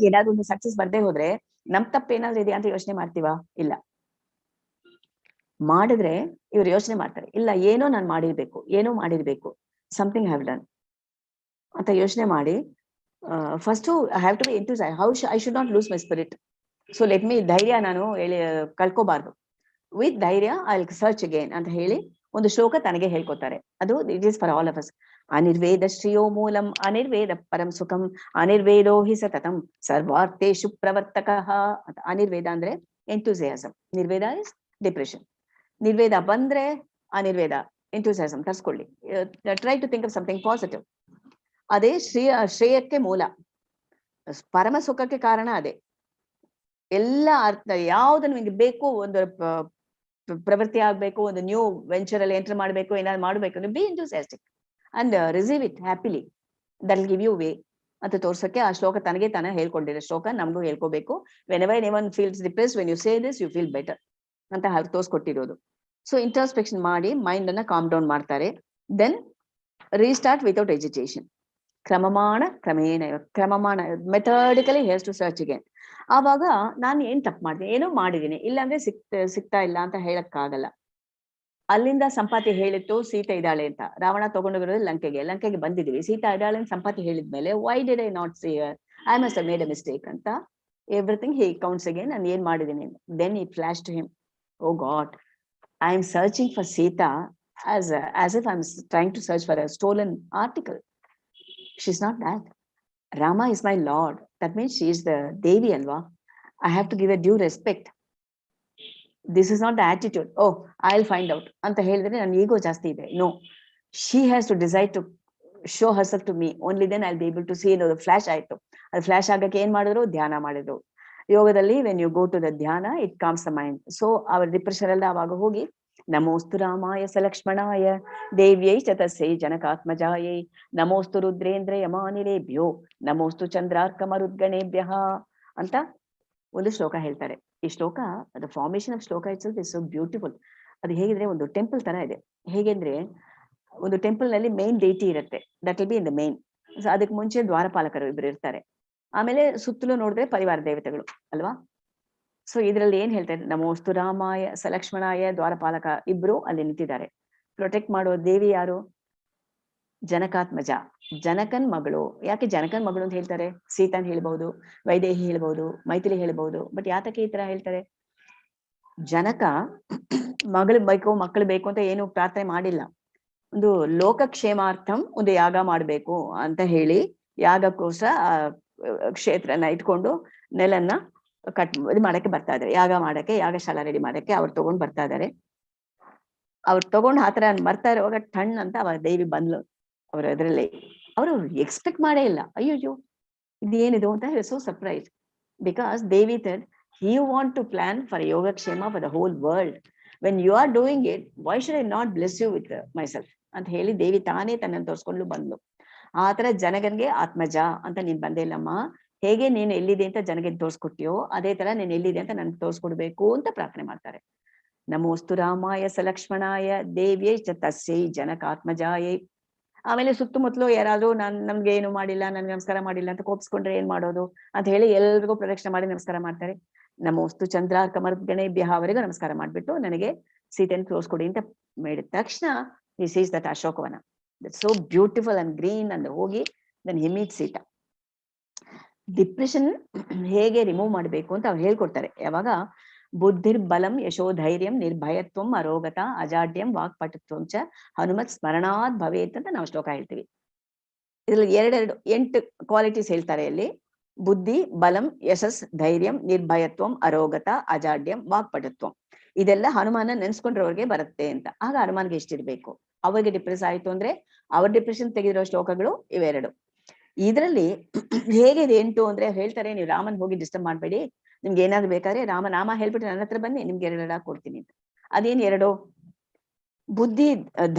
ಏನಾದ್ರು ಒಂದು ಸಕ್ಸಸ್ ಬರ್ದೇ ಹೋದ್ರೆ ನಮ್ ತಪ್ಪು ಏನಾದ್ರು ಇದೆಯಾ ಅಂತ ಯೋಚನೆ ಮಾಡ್ತೀವಾ? ಇಲ್ಲ. ಮಾಡಿದ್ರೆ ಇವ್ರು ಯೋಚನೆ ಮಾಡ್ತಾರೆ, ಇಲ್ಲ ಏನೋ ನಾನು ಮಾಡಿರ್ಬೇಕು, ಸಮಥಿಂಗ್ ಹ್ಯಾವ್ ಡನ್ ಅಂತ ಯೋಚನೆ ಮಾಡಿ first I have to be enthusiastic. How I should not lose my spirit. So let me, ಧೈರ್ಯ ನಾನು ಕಳ್ಕೋಬಾರ್ದು. With dhairya I will search again ಅಂತ ಹೇಳಿ ಒಂದು ಶ್ಲೋಕ ತನಗೆ ಹೇಳ್ಕೊತಾರೆ. ಅದು it is for all of us. ಅನಿರ್ವೇದ ಶ್ರೇಯೋ ಮೂಲಂ ಅನಿರ್ವೇದ ಪರಂ ಸುಖಂ ಅನಿರ್ವೇದೋ ಹಿ ಸತತಂ ಸರ್ವಾರ್ಥೇಷು ಪ್ರವರ್ತಕಃ ಅಂತ. ಅನಿರ್ವೇದ ಅಂದ್ರೆ ಎಂಥೂಸಿಯಾಸಮ್, ನಿರ್ವೇದ ಇಸ್ ಡಿಪ್ರೆಷನ್. ನಿರ್ವೇದ ಬಂದ್ರೆ ಅನಿರ್ವೇದ ಎಂಥೂಸಿಯಾಸಮ್ ತರ್ಸ್ಕೊಳ್ಳಿ. Try to think of something positive. ಅದೇ ಶ್ರೇಯಕ್ಕೆ ಮೂಲ, ಪರಮ ಸುಖಕ್ಕೆ ಕಾರಣ ಅದೇ. ಎಲ್ಲ ಅರ್ಥ ಯಾವ್ದು ನಿಮಗೆ ಬೇಕು, ಒಂದು ಪ್ರವೃತ್ತಿ ಆಗ್ಬೇಕು, ಒಂದು ನ್ಯೂ ವೆಂಚರ್ ಅಲ್ಲಿ ಎಂಟರ್ ಮಾಡ್ಬೇಕು, ಏನಾದ್ರು ಮಾಡ್ಬೇಕು, be enthusiastic and receive it happily, that will give you way ಅಂತ ತೋರ್ಸಕ್ಕೆ ಆ ಶ್ಲೋಕ ತನಗೆ ತಾನ ಹೇಳ್ಕೊಂಡಿರೋ ಶ್ಲೋಕ ನಮಗೂ ಹೇಳ್ಕೋಬೇಕು. Whenever anyone feels depressed, when you say this you feel better ಅಂತ ತೋರ್ಸ್ಕೊಟ್ಟಿರೋದು. ಸೊ ಇಂಟ್ರಾಸ್ಪೆಕ್ಷನ್ ಮಾಡಿ ಮೈಂಡ್ ಅನ್ನ ಕಾಮ್ ಡೌನ್ ಮಾಡ್ತಾರೆ. Then restart without agitation. ಕ್ರಮೇಣ methodically hares to search again. ಆವಾಗ ನಾನು ಏನ್ ತಪ್ಪು ಮಾಡಿದೆ, ಏನೋ ಮಾಡಿದೀನಿ, ಇಲ್ಲಾಂದ್ರೆ ಸಿಗ್ತಾ ಇಲ್ಲ ಅಂತ ಹೇಳಕ್ಕಾಗಲ್ಲ. ಅಲ್ಲಿಂದ ಸಂಪಾತಿ ಹೇಳಿತ್ತು ಸೀತೆ ಇದ್ದಾಳೆ ಅಂತ. ರಾವಣ ತಗೊಂಡೋಗಿರೋದು ಲಂಕೆಗೆ ಬಂದಿದ್ವಿ, ಸೀತಾ ಇದ್ದಾಳೆ ಅಂತ ಸಂಪಾತಿ ಹೇಳಿದ್ಮೇಲೆ why did I not see her, I must have made a mistake ಅಂತ ಎವ್ರಿಥಿಂಗ್ ಹಿ ಕೌಂಟ್ಸ್ ಅಗೇನ್. ನಾನು ಏನ್ ಮಾಡಿದ್ದೀನಿ. Then he flash to him, oh God, I am searching for Sita as if I'm trying to search for a stolen article. She's not that. Rama is my lord. That means she is the Devi alva. I have to give a due respect. This is not the attitude. Oh, I'll find out. Anta helidre nan ego ಜಾಸ್ತಿ ಇದೆ. No, she has to decide to show herself to me. Only then I'll be able to see. The flash ಆಯ್ತು. ಅದು flash ಆಗಕ್ಕೆ ಏನ್ ಮಾಡಿದ್ರು? ಧ್ಯಾನ ಮಾಡಿದ್ರು. ಯೋಗದಲ್ಲಿ when you go to the dhyana, it calms the mind. So our depression ಎಲ್ಲ ಆವಾಗ ಹೋಗಿ ನಮೋಸ್ತು ರಾಮಾಯ ಸಲಕ್ಷ್ಮಣಾಯ ದೇವ್ಯೈ ಚ ತಸ್ಯೈ ಜನಕಾತ್ಮಜಾಯೈ ನಮೋಸ್ತು ರುದ್ರೇಂದ್ರ ಯಮಾನಿಲೇಭ್ಯೋ ನಮೋಸ್ತು ಚಂದ್ರಾರ್ಕಮರುದ್ಗಣೇಭ್ಯಃ ಅಂತ ಒಂದು ಶ್ಲೋಕ ಹೇಳ್ತಾರೆ. ಈ ಶ್ಲೋಕ, ದ ಫಾರ್ಮೇಶನ್ ಆಫ್ ಶ್ಲೋಕ ಇಟ್ಸ್ ಇಸ್ ಸೋ ಬ್ಯೂಟಿಫುಲ್. ಅದು ಹೇಗಿದ್ರೆ ಒಂದು ಟೆಂಪಲ್ ತರ ಇದೆ. ಹೇಗೆಂದ್ರೆ ಒಂದು ಟೆಂಪಲ್ ನಲ್ಲಿ ಮೇನ್ ಡೇಟಿ ಇರುತ್ತೆ, that will be in the main. ಅದಕ್ಕೆ ಮುಂಚೆ ದ್ವಾರಪಾಲಕರು ಇಬ್ರು ಇರ್ತಾರೆ, ಆಮೇಲೆ ಸುತ್ತಲೂ ನೋಡಿದ್ರೆ ಪರಿವಾರ ದೇವತೆಗಳು ಅಲ್ವಾ. ಸೊ ಇದ್ರಲ್ಲಿ ಏನ್ ಹೇಳ್ತಾರೆ, ನಮೋಸ್ತು ರಾಮಾಯ ಸಲಕ್ಷ್ಮಣಾಯ, ದ್ವಾರಪಾಲಕ ಇಬ್ರು ಅಲ್ಲಿ ನಿಂತಿದ್ದಾರೆ. ಪ್ರೊಟೆಕ್ಟ್ ಮಾಡುವ ದೇವಿ ಯಾರು? ಜನಕಾತ್ಮಜ, ಜನಕನ್ ಮಗಳು. ಯಾಕೆ ಜನಕನ್ ಮಗಳು ಅಂತ ಹೇಳ್ತಾರೆ? ಸೀತಾನ್ ಹೇಳ್ಬಹುದು, ವೈದೇಹಿ ಹೇಳ್ಬಹುದು, ಮೈಥಿಲಿ ಹೇಳ್ಬಹುದು. ಬಟ್ ಯಾತಕ್ಕೆ ಈ ತರ ಹೇಳ್ತಾರೆ? ಜನಕ ಮಕ್ಕಳು ಬೇಕು ಅಂತ ಏನು ಪ್ರಾರ್ಥನೆ ಮಾಡಿಲ್ಲ. ಒಂದು ಲೋಕಕ್ಷೇಮಾರ್ಥಂ ಒಂದು ಯಾಗ ಮಾಡ್ಬೇಕು ಅಂತ ಹೇಳಿ ಯಾಗಕ್ಕೋಸ್ಕರ ಕ್ಷೇತ್ರನ ಇಟ್ಕೊಂಡು ನೆಲನ್ನ ಇದು ಮಾಡಕ್ಕೆ ಬರ್ತಾ ಇದಾರೆ. ಯಾಗ ಮಾಡಕ್ಕೆ, ಯಾಗಶಾಲ ರೆಡಿ ಮಾಡಕ್ಕೆ ಅವ್ರು ತಗೊಂಡ್ ಬರ್ತಾ ಇದಾರೆ. ಅವ್ರು ತಗೊಂಡ್ ಆತರ ಬರ್ತಾ ಇರುವಾಗ ಟಣ್ ಅಂತ ಅವ ದೇವಿ ಬಂದ್ಲು ಅವ್ರ ಇದ್ರಲ್ಲಿ. ಅವರು ಎಕ್ಸ್ಪೆಕ್ಟ್ ಮಾಡೇ ಇಲ್ಲ. ಅಯ್ಯೋ ಇದೇನಿದು ಅಂತ ಹೇಳಿ so surprise. Because Devi said, you want to plan for ಯೋಗಕ್ಷೇಮ for the whole world. When you are doing it, why should I not bless you with myself ಅಂತ ಹೇಳಿ ದೇವಿ ತಾನೇ ತನ್ನನ್ನು ತೋರ್ಸ್ಕೊಂಡು ಬಂದ್ಲು. ಆತರ ಜನಗನ್ಗೆ ಆತ್ಮಜ ಅಂತ ನೀನ್ ಬಂದೇ ಇಲ್ಲಮ್ಮ, ಹೇಗೆ ನೀನು ಎಲ್ಲಿದೆ ಅಂತ ಜನಗನ್ ತೋರ್ಸ್ಕೊಟ್ಟಿಯೋ ಅದೇ ತರ ನೀನ್ ಎಲ್ಲಿದೆ ಅಂತ ನನ್ಗೆ ತೋರ್ಸ್ಕೊಡ್ಬೇಕು ಅಂತ ಪ್ರಾರ್ಥನೆ ಮಾಡ್ತಾರೆ. ನಮೋಸ್ತು ರಾಮಾಯ ಸಲಕ್ಷ್ಮಣಾಯ ದೇವ್ಯೈ ಚ ತಸ್ಯೈ ಜನಕಾತ್ಮಜಾಯೈ. ಆಮೇಲೆ ಸುತ್ತಮುತ್ತಲು ಯಾರಾದ್ರೂ ನಮ್ಗೆ ಏನು ಮಾಡಿಲ್ಲ, ನನ್ಗೆ ನಮಸ್ಕಾರ ಮಾಡಿಲ್ಲ ಅಂತ ಕೋಪಿಸ್ಕೊಂಡ್ರೆ ಏನ್ ಮಾಡೋದು ಅಂತ ಹೇಳಿ ಎಲ್ರಿಗೂ ಪ್ರದಕ್ಷಿಣೆ ಮಾಡಿ ನಮಸ್ಕಾರ ಮಾಡ್ತಾರೆ. ನಮೋಸ್ತು ಚಂದ್ರಾರ್ಕಮರುದ್ಗಣೇಭ್ಯಃ ಅವರಿಗೂ ನಮಸ್ಕಾರ ಮಾಡ್ಬಿಟ್ಟು ನನಗೆ ಸೀತೆಯನ್ನು ತೋರಿಸ್ಕೊಡಿ ಅಂತ ಮಾಡಿದ ತಕ್ಷಣ he sees that Ashokavana, that's so beautiful and green, and ಹೋಗಿ then he meets Sita. Depression ಹೇಗೆ ರಿಮೂವ್ ಮಾಡ್ಬೇಕು ಅಂತ ಅವ್ರು ಹೇಳ್ಕೊಡ್ತಾರೆ. ಯಾವಾಗ ಬುದ್ಧಿರ್ ಬಲಂ ಯಶೋ ಧೈರ್ಯಂ ನಿರ್ಭಯತ್ವಂ ಅರೋಗತ ಅಜಾಡ್ಯಂ ವಾಕ್ಪಟುತ್ವಂ ಚ ಹನುಮತ್ ಸ್ಮರಣಾತ್ ಭವೇತ್ ಅಂತ ನಾವು ಶ್ಲೋಕ ಹೇಳ್ತೀವಿ. ಇದ್ರಲ್ಲಿ 8 ಕ್ವಾಲಿಟೀಸ್ ಹೇಳ್ತಾರೆ ಇಲ್ಲಿ. ಬುದ್ಧಿ, ಬಲಂ, ಯಶಸ್, ಧೈರ್ಯಂ, ನಿರ್ಭಯತ್ವಂ, ಅರೋಗತ, ಅಜಾಡ್ಯಂ, ವಾಕ್ಪಟುತ್ವಂ. ಇದೆಲ್ಲ ಹನುಮಾನ ನೆನ್ಸ್ಕೊಂಡ್ರವ್ರಿಗೆ ಬರುತ್ತೆ ಅಂತ. ಆಗ ಹನುಮಾನ್ಗೆ ಎಷ್ಟಿರ್ಬೇಕು? ಅವ್ರಿಗೆ ಡಿಪ್ರೆಸ್ ಆಯ್ತು ಅಂದ್ರೆ ಅವ್ರ ಡಿಪ್ರೆಷನ್ ತೆಗೆದಿರೋ ಶ್ಲೋಕಗಳು ಇವೆರಡು. ಇದರಲ್ಲಿ ಹೇಗಿದೆ 8 ಅಂದ್ರೆ ಹೇಳ್ತಾರೆ, ನೀವು ರಾಮನ್ ಹೋಗಿ ಡಿಸ್ಟರ್ಬ್ ಮಾಡ್ಬೇಡಿ, ನಿಮ್ಗೆ ಏನಾದ್ರು ಬೇಕಾದ್ರೆ ರಾಮನಾಮ ಹೇಳ್ಬಿಟ್ಟು ನನ್ನ ಹತ್ರ ಬನ್ನಿ, ನಿಮ್ಗೆ 2 ಕೊಡ್ತೀನಿ ಅಂತ. ಅದೇನ್ 2? ಬುದ್ಧಿ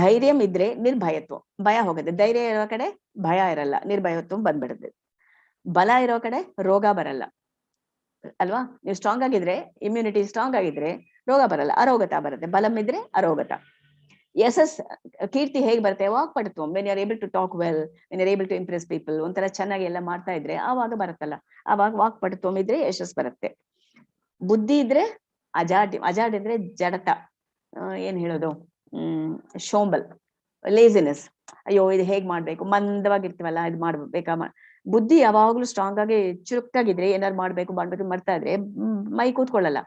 ಧೈರ್ಯಂ ಇದ್ರೆ ನಿರ್ಭಯತ್ವ, ಭಯ ಹೋಗುತ್ತೆ. ಧೈರ್ಯ ಇರೋ ಕಡೆ ಭಯ ಇರಲ್ಲ, ನಿರ್ಭಯತ್ವ ಬಂದ್ಬಿಡುತ್ತೆ. ಬಲ ಇರೋ ಕಡೆ ರೋಗ ಬರಲ್ಲ ಅಲ್ವಾ. ನೀವು ಸ್ಟ್ರಾಂಗ್ ಆಗಿದ್ರೆ, ಇಮ್ಯುನಿಟಿ ಸ್ಟ್ರಾಂಗ್ ಆಗಿದ್ರೆ ರೋಗ ಬರಲ್ಲ, ಅರೋಗತ ಬರುತ್ತೆ. ಬಲಂ ಇದ್ರೆ ಅರೋಗತ. ಯಶಸ್, ಕೀರ್ತಿ ಹೇಗ್ ಬರುತ್ತೆ? ವಾಕ್ಪಟುತ್ವ, when you are able to talk well, when you are able to impress people, ಒಂಥರ ಚೆನ್ನಾಗಿ ಎಲ್ಲ ಮಾಡ್ತಾ ಇದ್ರೆ ಆವಾಗ ಬರುತ್ತಲ್ಲ, ಆವಾಗ ವಾಕ್ಪಟುತ್ವ ಇದ್ರೆ ಯಶಸ್ ಬರುತ್ತೆ. ಬುದ್ಧಿ ಇದ್ರೆ ಅಜಾಡ್, ಅಜಾಡ್ ಅಂದ್ರೆ ಜಡತ, ಏನ್ ಹೇಳೋದು, ಶೋಂಬಲ್, ಲೇಸಿನೆಸ್. ಅಯ್ಯೋ ಇದು ಹೇಗ್ ಮಾಡ್ಬೇಕು, ಮಂದವಾಗಿರ್ತೀವಲ್ಲ, ಇದು ಮಾಡ್ಬೇಕಾ. ಬುದ್ಧಿ ಯಾವಾಗ್ಲೂ ಸ್ಟ್ರಾಂಗ್ ಆಗಿ ಚುರುಕಾಗಿದ್ರೆ ಏನಾದ್ರು ಮಾಡ್ಬೇಕು ಮಾಡ್ತಾ ಇದ್ರೆ ಮೈ ಕೂತ್ಕೊಳ್ಳಲ್ಲ.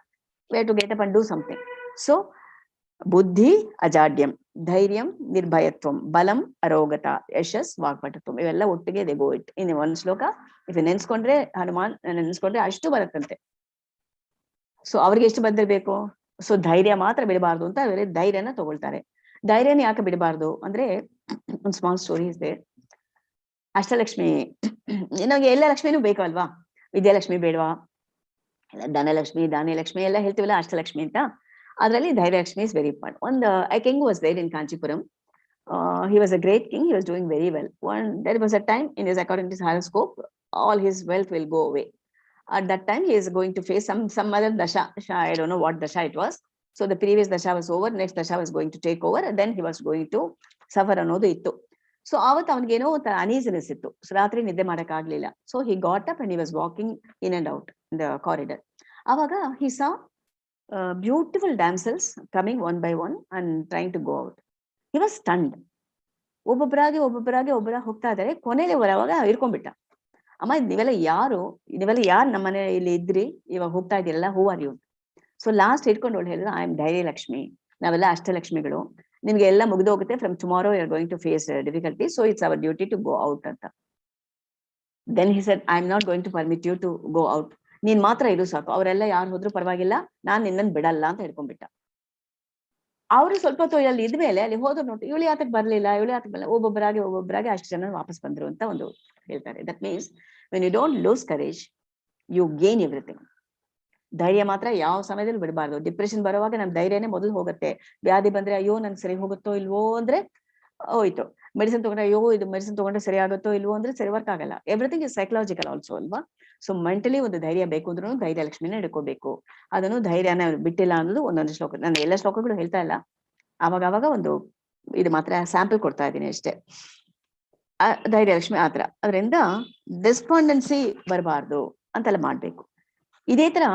Where to get up and do something. So ಬುದ್ಧಿ ಅಜಾಡ್ಯಂ, ಧೈರ್ಯಂ ನಿರ್ಭಯತ್ವಂ, ಬಲಂ ಅರೋಗತ, ಯಶಸ್ ವಾಕ್ಪಟುತ್ವಂ, ಇವೆಲ್ಲ ಒಟ್ಟಿಗೆ ದೆ ಗೋ ಇಟ್ ಇನ್ ಒಂದು ಶ್ಲೋಕ. ಇಫ್ ನೆನ್ಸ್ಕೊಂಡ್ರೆ ಹನುಮಾನ್ ನೆನ್ಸ್ಕೊಂಡ್ರೆ ಅಷ್ಟು ಬರುತ್ತಂತೆ. ಸೊ ಅವ್ರಿಗೆ ಎಷ್ಟು ಬಂದಿರ್ಬೇಕು? ಸೊ ಧೈರ್ಯ ಮಾತ್ರ ಬಿಡಬಾರ್ದು ಅಂತ ಅವರೇ ಧೈರ್ಯನ ತಗೊಳ್ತಾರೆ. ಧೈರ್ಯನ ಯಾಕೆ ಬಿಡಬಾರ್ದು ಅಂದ್ರೆ, ಒಂದು ಸ್ಮಾಲ್ ಸ್ಟೋರಿ ಇದೆ. ಅಷ್ಟಲಕ್ಷ್ಮಿ, ನಮಗೆ ಎಲ್ಲ ಲಕ್ಷ್ಮಿನೂ ಬೇಕು ಅಲ್ವಾ? ವಿದ್ಯಾಲಕ್ಷ್ಮಿ ಬೇಡವಾ? ಧನಲಕ್ಷ್ಮಿ, ಧಾನ್ಯಲಕ್ಷ್ಮಿ ಎಲ್ಲ ಹೇಳ್ತೀವಲ್ಲ, ಅಷ್ಟಲಕ್ಷ್ಮಿ ಅಂತ. ಅದರಲ್ಲಿ ಧೈರ್ಯಲಕ್ಷ್ಮಿ ಇಸ್ ವೆರಿ ಇಂಪಾರ್ಟೆಂಟ್. ಒಂದು king was there in Kanchipuram. He was a great king. He was doing very well. There was a time in his, according to his horoscope, all his wealth will go away. At that time, he is going to face some other dasha. I don't know what dasha it was. So the previous dasha was over. Next dasha was going to take over, and then he was going to suffer ಅನ್ನೋದು ಇತ್ತು. So ಅವತ್ತು ಅವನಿಗೇನೋ ಒಂಥರ ಅನೀಸಿನೆಸ್ ಇತ್ತು. So ರಾತ್ರಿ ನಿದ್ದೆ ಮಾಡಕ್ ಆಗ್ಲಿಲ್ಲ. So he got up and he was walking in and out in the corridor. ಅವಾಗ he saw beautiful damsels coming one by one and trying to go out. He was stunned. ಒಬ್ಬೊಬ್ಬರಾಗಿ ಹೋಗ್ತಾ ಇದ್ದಾರೆ. ಕೊನೆಯಲ್ಲಿ ಅವಾಗ ಇರ್ಕೊಂಡ್ಬಿಟ್ಟ. ಅಮ್ಮ ನೀವೆಲ್ಲ ಯಾರು ನಮ್ಮ ಮನೆಯಲ್ಲಿ ಇದ್ರಿ, ಇವಾಗ ಹೋಗ್ತಾ ಇದ್ದೀರಲ್ಲ, who are you? So last ಹಿಡ್ಕೊಂಡು ಅವಳು ಹೇಳಿದ್ರು, ಐ ಆಮ್ ಧೈರ್ಯ ಲಕ್ಷ್ಮಿ, ನಾವೆಲ್ಲ ಅಷ್ಟಲಕ್ಷ್ಮಿಗಳು, ನಿಮ್ಗೆ ಎಲ್ಲ ಮುಗಿದು ಹೋಗುತ್ತೆ, from tomorrow you are going to face difficulty, so it's our duty to go out ಅಂತ. Then he said, I am not going to permit you to go out, ನೀನ್ ಮಾತ್ರ ಇರು ಸಾಕು, ಅವರೆಲ್ಲ ಯಾರು ಹೋದ್ರು ಪರವಾಗಿಲ್ಲ, ನಾನ್ ನಿನ್ನನ್ ಬಿಡಲ್ಲ ಅಂತ ಹೇಳ್ಕೊಂಡ್ಬಿಟ್ಟ. ಅವರು ಸ್ವಲ್ಪ ಹೊತ್ತು ಅಲ್ಲಿ ಇದ್ಮೇಲೆ ಅಲ್ಲಿ ಹೋದ್ರು ನೋಡಿ, ಇವಳು ಯಾತಕ್ ಬರ್ಲಿಲ್ಲ, ಒಬ್ಬೊಬ್ಬರಾಗಿ ಅಷ್ಟು ಜನ ವಾಪಸ್ ಬಂದ್ರು ಅಂತ ಒಂದು ಹೇಳ್ತಾರೆ. That means when you don't lose courage, you gain everything. ಧೈರ್ಯ ಮಾತ್ರ ಯಾವ ಸಮಯದಲ್ಲಿ ಬಿಡಬಾರ್ದು. ಡಿಪ್ರೆಷನ್ ಬರುವಾಗ ನಮ್ ಧೈರ್ಯನೇ ಮೊದಲು ಹೋಗುತ್ತೆ. ವ್ಯಾಧಿ ಬಂದ್ರೆ ಅಯ್ಯೋ ನನ್ಗೆ ಸರಿ ಹೋಗುತ್ತೋ ಇಲ್ವೋ ಅಂದ್ರೆ ಹೋಯ್ತು. ಮೆಡಿಸಿನ್ ತಗೊಂಡ್ರೆ ಅಯ್ಯೋ ಇದು ಮೆಡಿಸಿನ್ ತಗೊಂಡ್ರೆ ಸರಿ ಆಗುತ್ತೋ ಇಲ್ವೋ ಅಂದ್ರೆ ಸರಿ ವರ್ಕ್ ಆಗಲ್ಲ. ಎವ್ರಿಥಿಂಗ್ ಇಸ್ ಸೈಕಲಾಜಿಕಲ್ ಆಲ್ಸೋ ಅಲ್ವಾ. ಸೊ ಮೆಂಟಲಿ ಒಂದು ಧೈರ್ಯ ಬೇಕು ಅಂದ್ರೂ ಧೈರ್ಯ ಲಕ್ಷ್ಮಿನ ಹಿಡ್ಕೋಬೇಕು. ಅದನ್ನು ಧೈರ್ಯನ ಬಿಟ್ಟಿಲ್ಲ ಅನ್ನೋದು ಒಂದೊಂದು ಶ್ಲೋಕ. ನಾನು ಎಲ್ಲ ಶ್ಲೋಕಗಳು ಹೇಳ್ತಾ ಇಲ್ಲ, ಅವಾಗ ಒಂದು ಇದು ಮಾತ್ರ ಸ್ಯಾಂಪಲ್ ಕೊಡ್ತಾ ಇದ್ದೀನಿ ಅಷ್ಟೇ. ಧೈರ್ಯ ಲಕ್ಷ್ಮಿ ಆತರ. ಅದರಿಂದ ಡಿಸ್ಪಾಂಡೆನ್ಸಿ ಬರಬಾರ್ದು ಅಂತೆಲ್ಲ ಮಾಡ್ಬೇಕು. ಇದೇ ತರ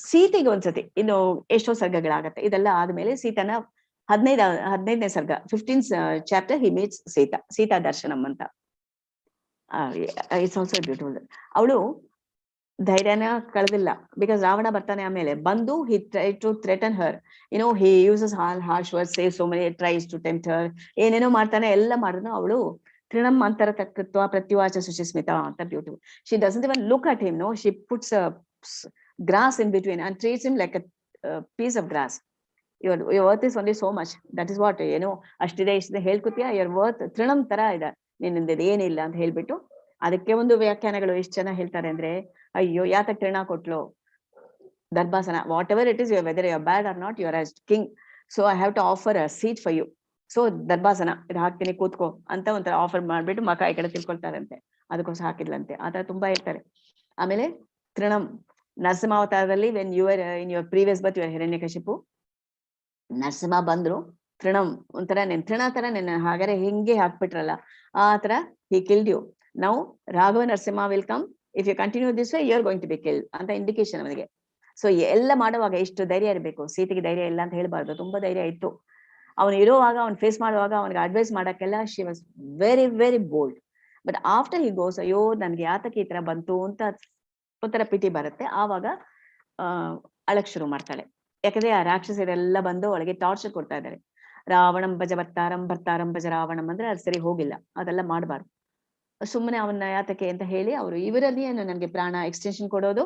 ಸೀತೆಗೆ ಒಂದ್ಸತಿ ಇನ್ನು ಎಷ್ಟೋ ಸರ್ಗಗಳಾಗತ್ತೆ. ಇದೆಲ್ಲ ಆದ್ಮೇಲೆ ಸೀತನ 15ನೇ ಸರ್ಗ 15th chapter he meets Sita Darshanam ಅಂತ. It's also beautiful. ಅವಳು ಧೈರ್ಯನ ಕಳೆದಿಲ್ಲ, ಬಿಕಾಸ್ ರಾವಣ ಬರ್ತಾನೆ. ಆಮೇಲೆ ಬಂದು he try to threaten her, he uses all harsh words, say so many, tries to tempt her, ಏನೇನೋ ಮಾಡ್ತಾನೆ. ಎಲ್ಲ ಮಾಡಿದ್ರು ಅವಳು ತೃಣಂ ಅಂತರ ತಕ್ಕತ್ವ ಪ್ರತ್ಯುವಾಚ ಸುಚಿಸ್ಮಿತ ಅಂತ beautiful. She doesn't even look at him, no, she puts grass in between and treats him like a piece of grass. Your worth is only so much. That is what, ಅಷ್ಟಿದೆ ಇಷ್ಟಿದೆ ಹೇಳ್ಕೊತೀಯ, your worth ತೃಣಂ ತರ ಇದೆ, ನಿನ್ನಿಂದ ಏನಿಲ್ಲ ಅಂತ ಹೇಳ್ಬಿಟ್ಟು. ಅದಕ್ಕೆ ಒಂದು ವ್ಯಾಖ್ಯಾನಗಳು ಎಷ್ಟು ಜನ ಹೇಳ್ತಾರೆ ಅಂದ್ರೆ, ಅಯ್ಯೋ ಯಾತಕ್ ತೃಣ ಕೊಟ್ಲು, ದರ್ಭಾಸನ, whatever it is, whether you are bad or not, you are a king, so I have to offer a seat for you, so ದರ್ಭಾಸನ ಇದು ಹಾಕ್ತೀನಿ ಕೂತ್ಕೋ ಅಂತ ಒಂಥರ ಆಫರ್ ಮಾಡ್ಬಿಟ್ಟು ಮಕ ಈ ಕಡೆ ತಿಳ್ಕೊಳ್ತಾರಂತೆ, ಅದಕ್ಕೋಸ್ಕರ ಹಾಕಿದ್ಲಂತೆ. ಆತರ ತುಂಬಾ ಹೇಳ್ತಾರೆ. ಆಮೇಲೆ ತೃಣಂ ನರಸಿಂಹಾವತಾರದಲ್ಲಿ, when you are in your previous birth you are Hiranyakashipu, Narasimha ಬಂದ್ರು, ತೃಣಂ ಒಂಥರ ನಿನ್ ತೃಣ ತರ ನಿನ್ನ ಹಾಗಾದ್ರೆ ಹಿಂಗೆ ಹಾಕ್ಬಿಟ್ರಲ್ಲ, ಆ ತರ ಹಿ ಕಿಲ್ಡ್ ಯು. ನಾವು Raghava Narasimha will come, if you continue this way you are going to be killed ಅಂತ ಇಂಡಿಕೇಶನ್ ಅವನಿಗೆ. ಸೊ ಎಲ್ಲ ಮಾಡುವಾಗ ಎಷ್ಟು ಧೈರ್ಯ ಇರಬೇಕು. ಸೀತೆಗೆ ಧೈರ್ಯ ಇಲ್ಲ ಅಂತ ಹೇಳ್ಬಾರ್ದು, ತುಂಬಾ ಧೈರ್ಯ ಇತ್ತು. ಅವನು ಇರುವಾಗ, ಅವ್ನು ಫೇಸ್ ಮಾಡುವಾಗ, ಅವನಿಗೆ ಅಡ್ವೈಸ್ ಮಾಡಕ್ಕೆಲ್ಲ she was very very bold. But after he goes, ಅಯ್ಯೋ ನನ್ಗೆ ಯಾತಕ್ಕೆ ಈ ತರ ಬಂತು ಅಂತ ಒಂಥರ ಪಿಟಿ ಬರುತ್ತೆ. ಆವಾಗ ಅಳಕ್ ಶುರು ಮಾಡ್ತಾಳೆ. ಯಾಕಂದ್ರೆ ಆ ರಾಕ್ಷಸರೆಲ್ಲ ಬಂದು ಅವಳಿಗೆ ಟಾರ್ಚರ್ ಕೊಡ್ತಾ ಇದ್ದಾರೆ. ರಾವಣಂ ಭಜ ಭರ್ತಾರಂ ಭಜ ರಾವಣಂ ಅಂದ್ರೆ ಅದು ಸರಿ ಹೋಗಿಲ್ಲ, ಅದೆಲ್ಲ ಮಾಡಬಾರ್ದು. ಸುಮ್ಮನೆ ಅವನ್ನ ಯಾತಕ್ಕೆ ಅಂತ ಹೇಳಿ ಅವರು ಇವರಲ್ಲಿ ಏನು ನನಗೆ ಪ್ರಾಣ ಎಕ್ಸ್ಟೆನ್ಷನ್ ಕೊಡೋದು,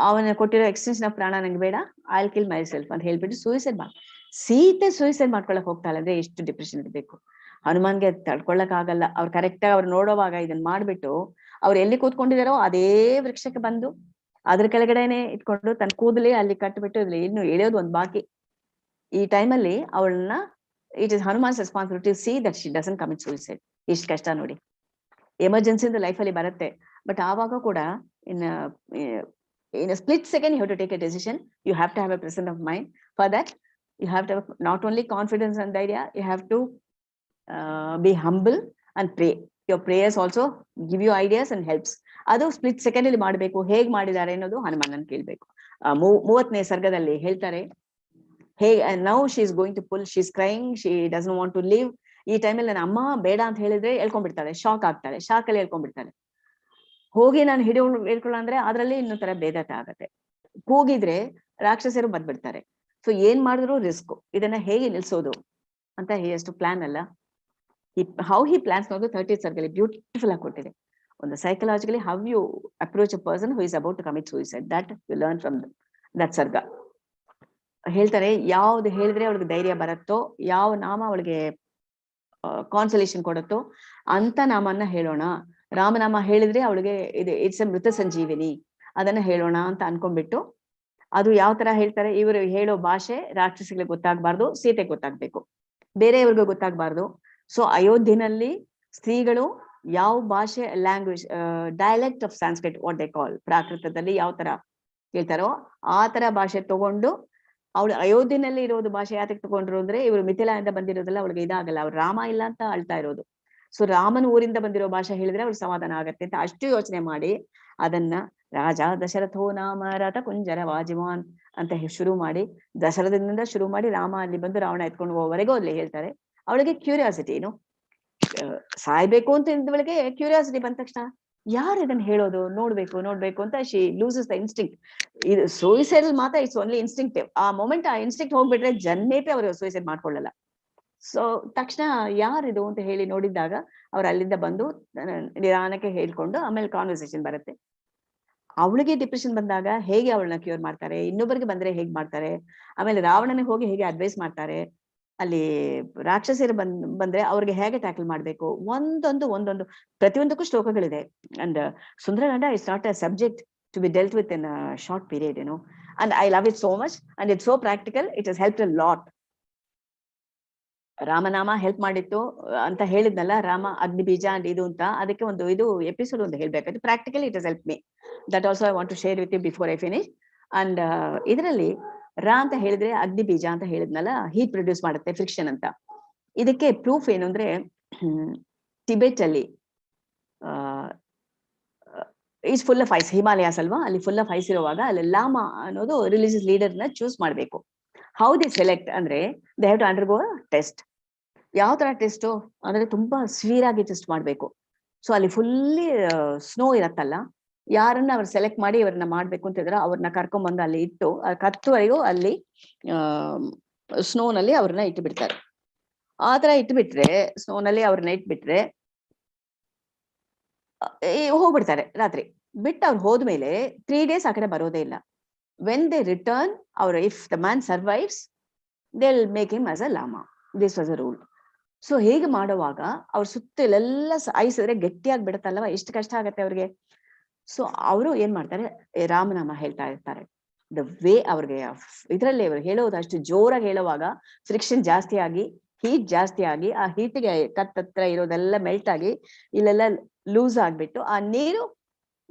ಅವನ ಕೊಟ್ಟಿರೋ ಎಕ್ಸ್ಟೆನ್ಷನ್ ಆಫ್ ಪ್ರಾಣ ನಂಗೆ ಬೇಡ, I will kill my self ಅಂತ ಹೇಳ್ಬಿಟ್ಟು ಸೂಸೈಡ್ ಸೀತೆ ಸೂಸೈಡ್ ಮಾಡ್ಕೊಳಕ್ ಹೋಗ್ತಾಳೆ. ಅಂದ್ರೆ ಎಷ್ಟು ಡಿಪ್ರೆಷನ್ ಇರಬೇಕು. ಹನುಮಾನ್ಗೆ ತಡ್ಕೊಳಕ್ ಆಗಲ್ಲ. ಅವ್ರು ಕರೆಕ್ಟಾಗಿ ಅವ್ರು ನೋಡೋವಾಗ ಇದನ್ನ ಮಾಡ್ಬಿಟ್ಟು, ಅವ್ರು ಎಲ್ಲಿ ಕೂತ್ಕೊಂಡಿದಾರೋ ಅದೇ ವೃಕ್ಷಕ್ಕೆ ಬಂದು ಅದ್ರ ಕೆಳಗಡೆನೆ ಇಟ್ಕೊಂಡು ತನ್ನ ಕೂದಲೇ ಅಲ್ಲಿ ಕಟ್ಬಿಟ್ಟು ಇನ್ನು ಎಳೆಯೋದು ಒಂದು ಬಾಕಿ. ಈ ಟೈಮಲ್ಲಿ ಅವಳನ್ನ, it is Hanuman's responsibility see that she doesn't commit suicide. ಇಷ್ಟು ಕಷ್ಟ ನೋಡಿ, ಎಮರ್ಜೆನ್ಸಿ ಅಂತ ಲೈಫಲ್ಲಿ ಬರುತ್ತೆ. ಬಟ್ ಆವಾಗ ಕೂಡ in a split second you have to take a decision. You have to have a presence of mind. For that you have to have not only confidence and idea, you have to be humble and pray. Your prayers also give you ideas and helps. ಅದು split second ಅಲ್ಲಿ ಮಾಡಬೇಕು. ಹೇಗ್ ಮಾಡಿದ್ದಾರೆ ಅನ್ನೋದು ಹನುಮಾನನ್ ಕೇಳ್ಬೇಕು. 30ನೇ ಸರ್ಗದಲ್ಲಿ ಹೇಳ್ತಾರೆ, now she is going to pull, she is crying, she doesn't want to live. ಈ ಟೈಮಲ್ಲಿ ನನ್ನ ಅಮ್ಮ ಬೇಡ ಅಂತ ಹೇಳಿದ್ರೆ ಹೇಳ್ಕೊಂಡ್ಬಿಡ್ತಾಳೆ, ಶಾಕ್ ಆಗ್ತಾಳೆ, ಶಾಕಲ್ಲಿ ಹೇಳ್ಕೊಂಡ್ಬಿಡ್ತಾಳೆ. ಹೋಗಿ ನಾನು ಹೇಳ್ಕೊಳ್ಳ ಅಂದ್ರೆ ಅದ್ರಲ್ಲಿ ಇನ್ನೊಂದು ತರ ಭೇದತೆ ಆಗತ್ತೆ. ಕೂಗಿದ್ರೆ ರಾಕ್ಷಸರು ಬಂದ್ಬಿಡ್ತಾರೆ. ಸೊ ಏನ್ ಮಾಡಿದ್ರು ರಿಸ್ಕ್. ಇದನ್ನ ಹೇಗೆ ನಿಲ್ಸೋದು ಅಂತ ಎಷ್ಟು ಪ್ಲಾನ್ ಅಲ್ಲ. ಹೌ ಹಿ ಪ್ಲಾನ್ಸ್ ಅನ್ನೋದು 30th ಸರ್ಗಲ್ಲಿ ಬ್ಯೂಟಿಫುಲ್ ಆಗಿ ಕೊಟ್ಟಿದೆ. ಒಂದು psychologically how you approach a person who is about to commit suicide, that you learn from that ಸರ್ಗ. ಹೇಳ್ತಾರೆ, ಯಾವ್ದು ಹೇಳಿದ್ರೆ ಅವಳಿಗೆ ಧೈರ್ಯ ಬರುತ್ತೋ, ಯಾವ ನಾಮ ಅವಳಿಗೆ ಕಾನ್ಸಲೇಷನ್ ಕೊಡುತ್ತೋ ಅಂತ ನಾಮನ್ನ ಹೇಳೋಣ. ರಾಮನಾಮ ಹೇಳಿದ್ರೆ ಅವಳಿಗೆ ಇಟ್ಸ್ ಎ ಮೃತ ಸಂಜೀವಿನಿ, ಅದನ್ನ ಹೇಳೋಣ ಅಂತ ಅನ್ಕೊಂಡ್ಬಿಟ್ಟು, ಅದು ಯಾವ ತರ ಹೇಳ್ತಾರೆ, ಇವರು ಹೇಳೋ ಭಾಷೆ ರಾಕ್ಷಸಿಗಳಿಗೆ ಗೊತ್ತಾಗ್ಬಾರ್ದು, ಸೀತೆಗೆ ಗೊತ್ತಾಗ್ಬೇಕು, ಬೇರೆಯವ್ರಿಗೂ ಗೊತ್ತಾಗ್ಬಾರ್ದು. ಸೊ ಅಯೋಧ್ಯೆನಲ್ಲಿ ಸ್ತ್ರೀಗಳು ಯಾವ ಭಾಷೆ, language, dialect of Sanskrit, what they call, ಪ್ರಾಕೃತದಲ್ಲಿ ಯಾವ ತರ ಹೇಳ್ತಾರೋ ಆ ತರ ಭಾಷೆ ತಗೊಂಡು, ಅವಳು ಅಯೋಧ್ಯೆನಲ್ಲಿ ಇರೋದು ಭಾಷೆ ಯಾತಕ್ಕೆ ತಗೊಂಡ್ರು ಅಂದ್ರೆ, ಇವರು ಮಿಥಿಲಾದಿಂದ ಬಂದಿರೋದಲ್ಲ, ಅವಳಿಗೆ ಇದಾಗಲ್ಲ, ಅವ್ರು ರಾಮ ಇಲ್ಲ ಅಂತ ಅಳ್ತಾ ಇರೋದು. ಸೊ ರಾಮನ ಊರಿಂದ ಬಂದಿರೋ ಭಾಷೆ ಹೇಳಿದ್ರೆ ಅವ್ಳು ಸಮಾಧಾನ ಆಗತ್ತೆ ಅಂತ ಅಷ್ಟು ಯೋಚನೆ ಮಾಡಿ ಅದನ್ನ ರಾಜ ದಶರಥೋ ನಾಮ ರಥ ಕುಂಜರ ವಾಜಿಮಾನ್ ಅಂತ ಶುರು ಮಾಡಿ, ದಶರಥದಿಂದ ಶುರು ಮಾಡಿ ರಾಮ ಅಲ್ಲಿ ಬಂದು ರಾವಣ ಎತ್ಕೊಂಡು ಹೋಗೋವರೆಗೂ ಅಲ್ಲಿ ಹೇಳ್ತಾರೆ. ಅವಳಿಗೆ ಕ್ಯೂರಿಯಾಸಿಟಿ, ಏನು ಸಾಯ್ಬೇಕು ಅಂತ ಇದ್ದವಳಿಗೆ ಕ್ಯೂರಿಯಾಸಿಟಿ ಬಂದ ತಕ್ಷಣ ಯಾರು ಇದನ್ನ ಹೇಳೋದು, ನೋಡ್ಬೇಕು ಅಂತ ಶಿ ಲೂಸಸ್ ದ ಇನ್ಸ್ಟಿಂಕ್ಟ್. ಇದು ಸೂಯಿಸೈಡ್ ಮಾತ್ರ ಇಟ್ಸ್ ಓನ್ಲಿ ಇನ್ಸ್ಟಿಂಕ್ಟಿವ್. ಆ ಮೊಮೆಂಟ್ ಆ ಇನ್ಸ್ಟಿಂಕ್ಟ್ ಹೋಗ್ಬಿಟ್ರೆ ಜನ್ಮೇಪೆ ಅವರು ಸೂಯಿಸೈಡ್ ಮಾಡ್ಕೊಳ್ಳಲ್ಲ. ಸೊ ತಕ್ಷಣ ಯಾರಿದು ಅಂತ ಹೇಳಿ ನೋಡಿದಾಗ ಅವ್ರು ಅಲ್ಲಿಂದ ಬಂದು ನಿಧಾನಕ್ಕೆ ಹೇಳ್ಕೊಂಡು ಆಮೇಲೆ ಕಾನ್ವರ್ಸೇಷನ್ ಬರುತ್ತೆ. ಅವಳಿಗೆ ಡಿಪ್ರೆಷನ್ ಬಂದಾಗ ಹೇಗೆ ಅವಳನ್ನ ಕ್ಯೂರ್ ಮಾಡ್ತಾರೆ, ಇನ್ನೊಬ್ಬರಿಗೆ ಬಂದ್ರೆ ಹೇಗ್ ಮಾಡ್ತಾರೆ, ಆಮೇಲೆ ರಾವಣನಿಗೆ ಹೋಗಿ ಹೇಗೆ ಅಡ್ವೈಸ್ ಮಾಡ್ತಾರೆ, ಅಲ್ಲಿ ರಾಕ್ಷಸರು ಬಂದ್ರೆ ಅವ್ರಿಗೆ ಹೇಗೆ ಟ್ಯಾಕಲ್ ಮಾಡ್ಬೇಕು, ಒಂದೊಂದು ಪ್ರತಿಯೊಂದಕ್ಕೂ ಶ್ಲೋಕಗಳಿದೆ. And Sundarakanda is not a subject to be dealt with in a short period, and I love it so much and it's so practical. It has helped a lot. ರಾಮನಾಮ ಹೆಲ್ಪ್ ಮಾಡಿತ್ತು ಅಂತ ಹೇಳಿದ್ನಲ್ಲ, ರಾಮ ಅಗ್ನಿ ಬೀಜ ಅಂಡ್ ಇದು ಅಂತ, ಅದಕ್ಕೆ ಇದು ಎಪಿಸೋಡ್ ಒಂದು ಹೇಳ್ಬೇಕಾಯ್ತು. Practically it has help me. That also I want to share with you before I finish. And ಇದರಲ್ಲಿ ರಾ ಅಂತ ಹೇಳಿದ್ರೆ ಅಗ್ನಿ ಬೀಜ ಅಂತ ಹೇಳಿದ್ನಲ್ಲ, ಹೀಟ್ ಪ್ರೊಡ್ಯೂಸ್ ಮಾಡುತ್ತೆ, ಫ್ರಿಕ್ಷನ್ ಅಂತ. ಇದಕ್ಕೆ ಪ್ರೂಫ್ ಏನು ಅಂದ್ರೆ, ಟಿಬೆಟ್ ಅಲ್ಲಿ is full of ice, Himalayas ಅಲ್ವಾ, ಅಲ್ಲಿ ಫುಲ್ ಆಫ್ ಐಸ್ ಇರುವಾಗ ಅಲ್ಲಿ ಲಾಮಾ ಅನ್ನೋದು ರಿಲಿಜಿಯಸ್ ಲೀಡರ್ ನ ಚೂಸ್ ಮಾಡ್ಬೇಕು. ಹೌ ದಿ ಸೆಲೆಕ್ಟ್ ಅಂದ್ರೆ they have to undergo test. ಯಾವ ತರ ಟೆಸ್ಟ್ ಅಂದ್ರೆ ತುಂಬಾ ಸಿವಿಯರ್ ಆಗಿ ಟೆಸ್ಟ್ ಮಾಡ್ಬೇಕು. ಸೊ ಅಲ್ಲಿ ಫುಲ್ಲಿ ಸ್ನೋ ಇರತ್ತಲ್ಲ, ಯಾರನ್ನ ಅವ್ರು ಸೆಲೆಕ್ಟ್ ಮಾಡಿ ಇವ್ರನ್ನ ಮಾಡ್ಬೇಕು ಅಂತ ಇದ್ರೆ ಅವ್ರನ್ನ ಕರ್ಕೊಂಡ್ಬಂದು ಅಲ್ಲಿ ಇಟ್ಟು ಕತ್ತುವರೆಗೂ ಅಲ್ಲಿ ಸ್ನೋನಲ್ಲಿ ಅವ್ರನ್ನ ಇಟ್ಟು ಬಿಡ್ತಾರೆ. ಆ ತರ ಇಟ್ಬಿಟ್ರೆ, ಸ್ನೋನಲ್ಲಿ ಅವ್ರನ್ನ ಇಟ್ಬಿಟ್ರೆ ಹೋಗ್ಬಿಡ್ತಾರೆ. ರಾತ್ರಿ ಬಿಟ್ಟು ಅವ್ರು ಹೋದ್ಮೇಲೆ 3 days ಆ ಕಡೆ ಬರೋದೇ ಇಲ್ಲ. ವೆನ್ ದೇ ರಿಟರ್ನ್, ಅವ್ರು if the man survives they will make him as a lama. This was a rule. So ಹೇಗೆ ಮಾಡುವಾಗ ಅವ್ರ ಸುತ್ತಲೆಲ್ಲ ಐಸಿದ್ರೆ ಗಟ್ಟಿಯಾಗಿ ಬಿಡುತ್ತಲ್ವ, ಎಷ್ಟು ಕಷ್ಟ ಆಗತ್ತೆ ಅವ್ರಿಗೆ. ಸೊ ಅವರು ಏನ್ ಮಾಡ್ತಾರೆ, ರಾಮನಾಮ ಹೇಳ್ತಾ ಇರ್ತಾರೆ. ದ ವೇ ಅವ್ರಿಗೆ ಇದ್ರಲ್ಲಿ ಅವ್ರು ಹೇಳೋದು ಅಷ್ಟು ಜೋರಾಗಿ ಹೇಳುವಾಗ ಫ್ರಿಕ್ಷನ್ ಜಾಸ್ತಿ ಆಗಿ, ಹೀಟ್ ಜಾಸ್ತಿ ಆಗಿ, ಆ ಹೀಟ್ಗೆ ಕತ್ತತ್ರ ಇರೋದೆಲ್ಲ ಮೆಲ್ಟ್ ಆಗಿ ಇಲ್ಲೆಲ್ಲ ಲೂಸ್ ಆಗ್ಬಿಟ್ಟು ಆ ನೀರು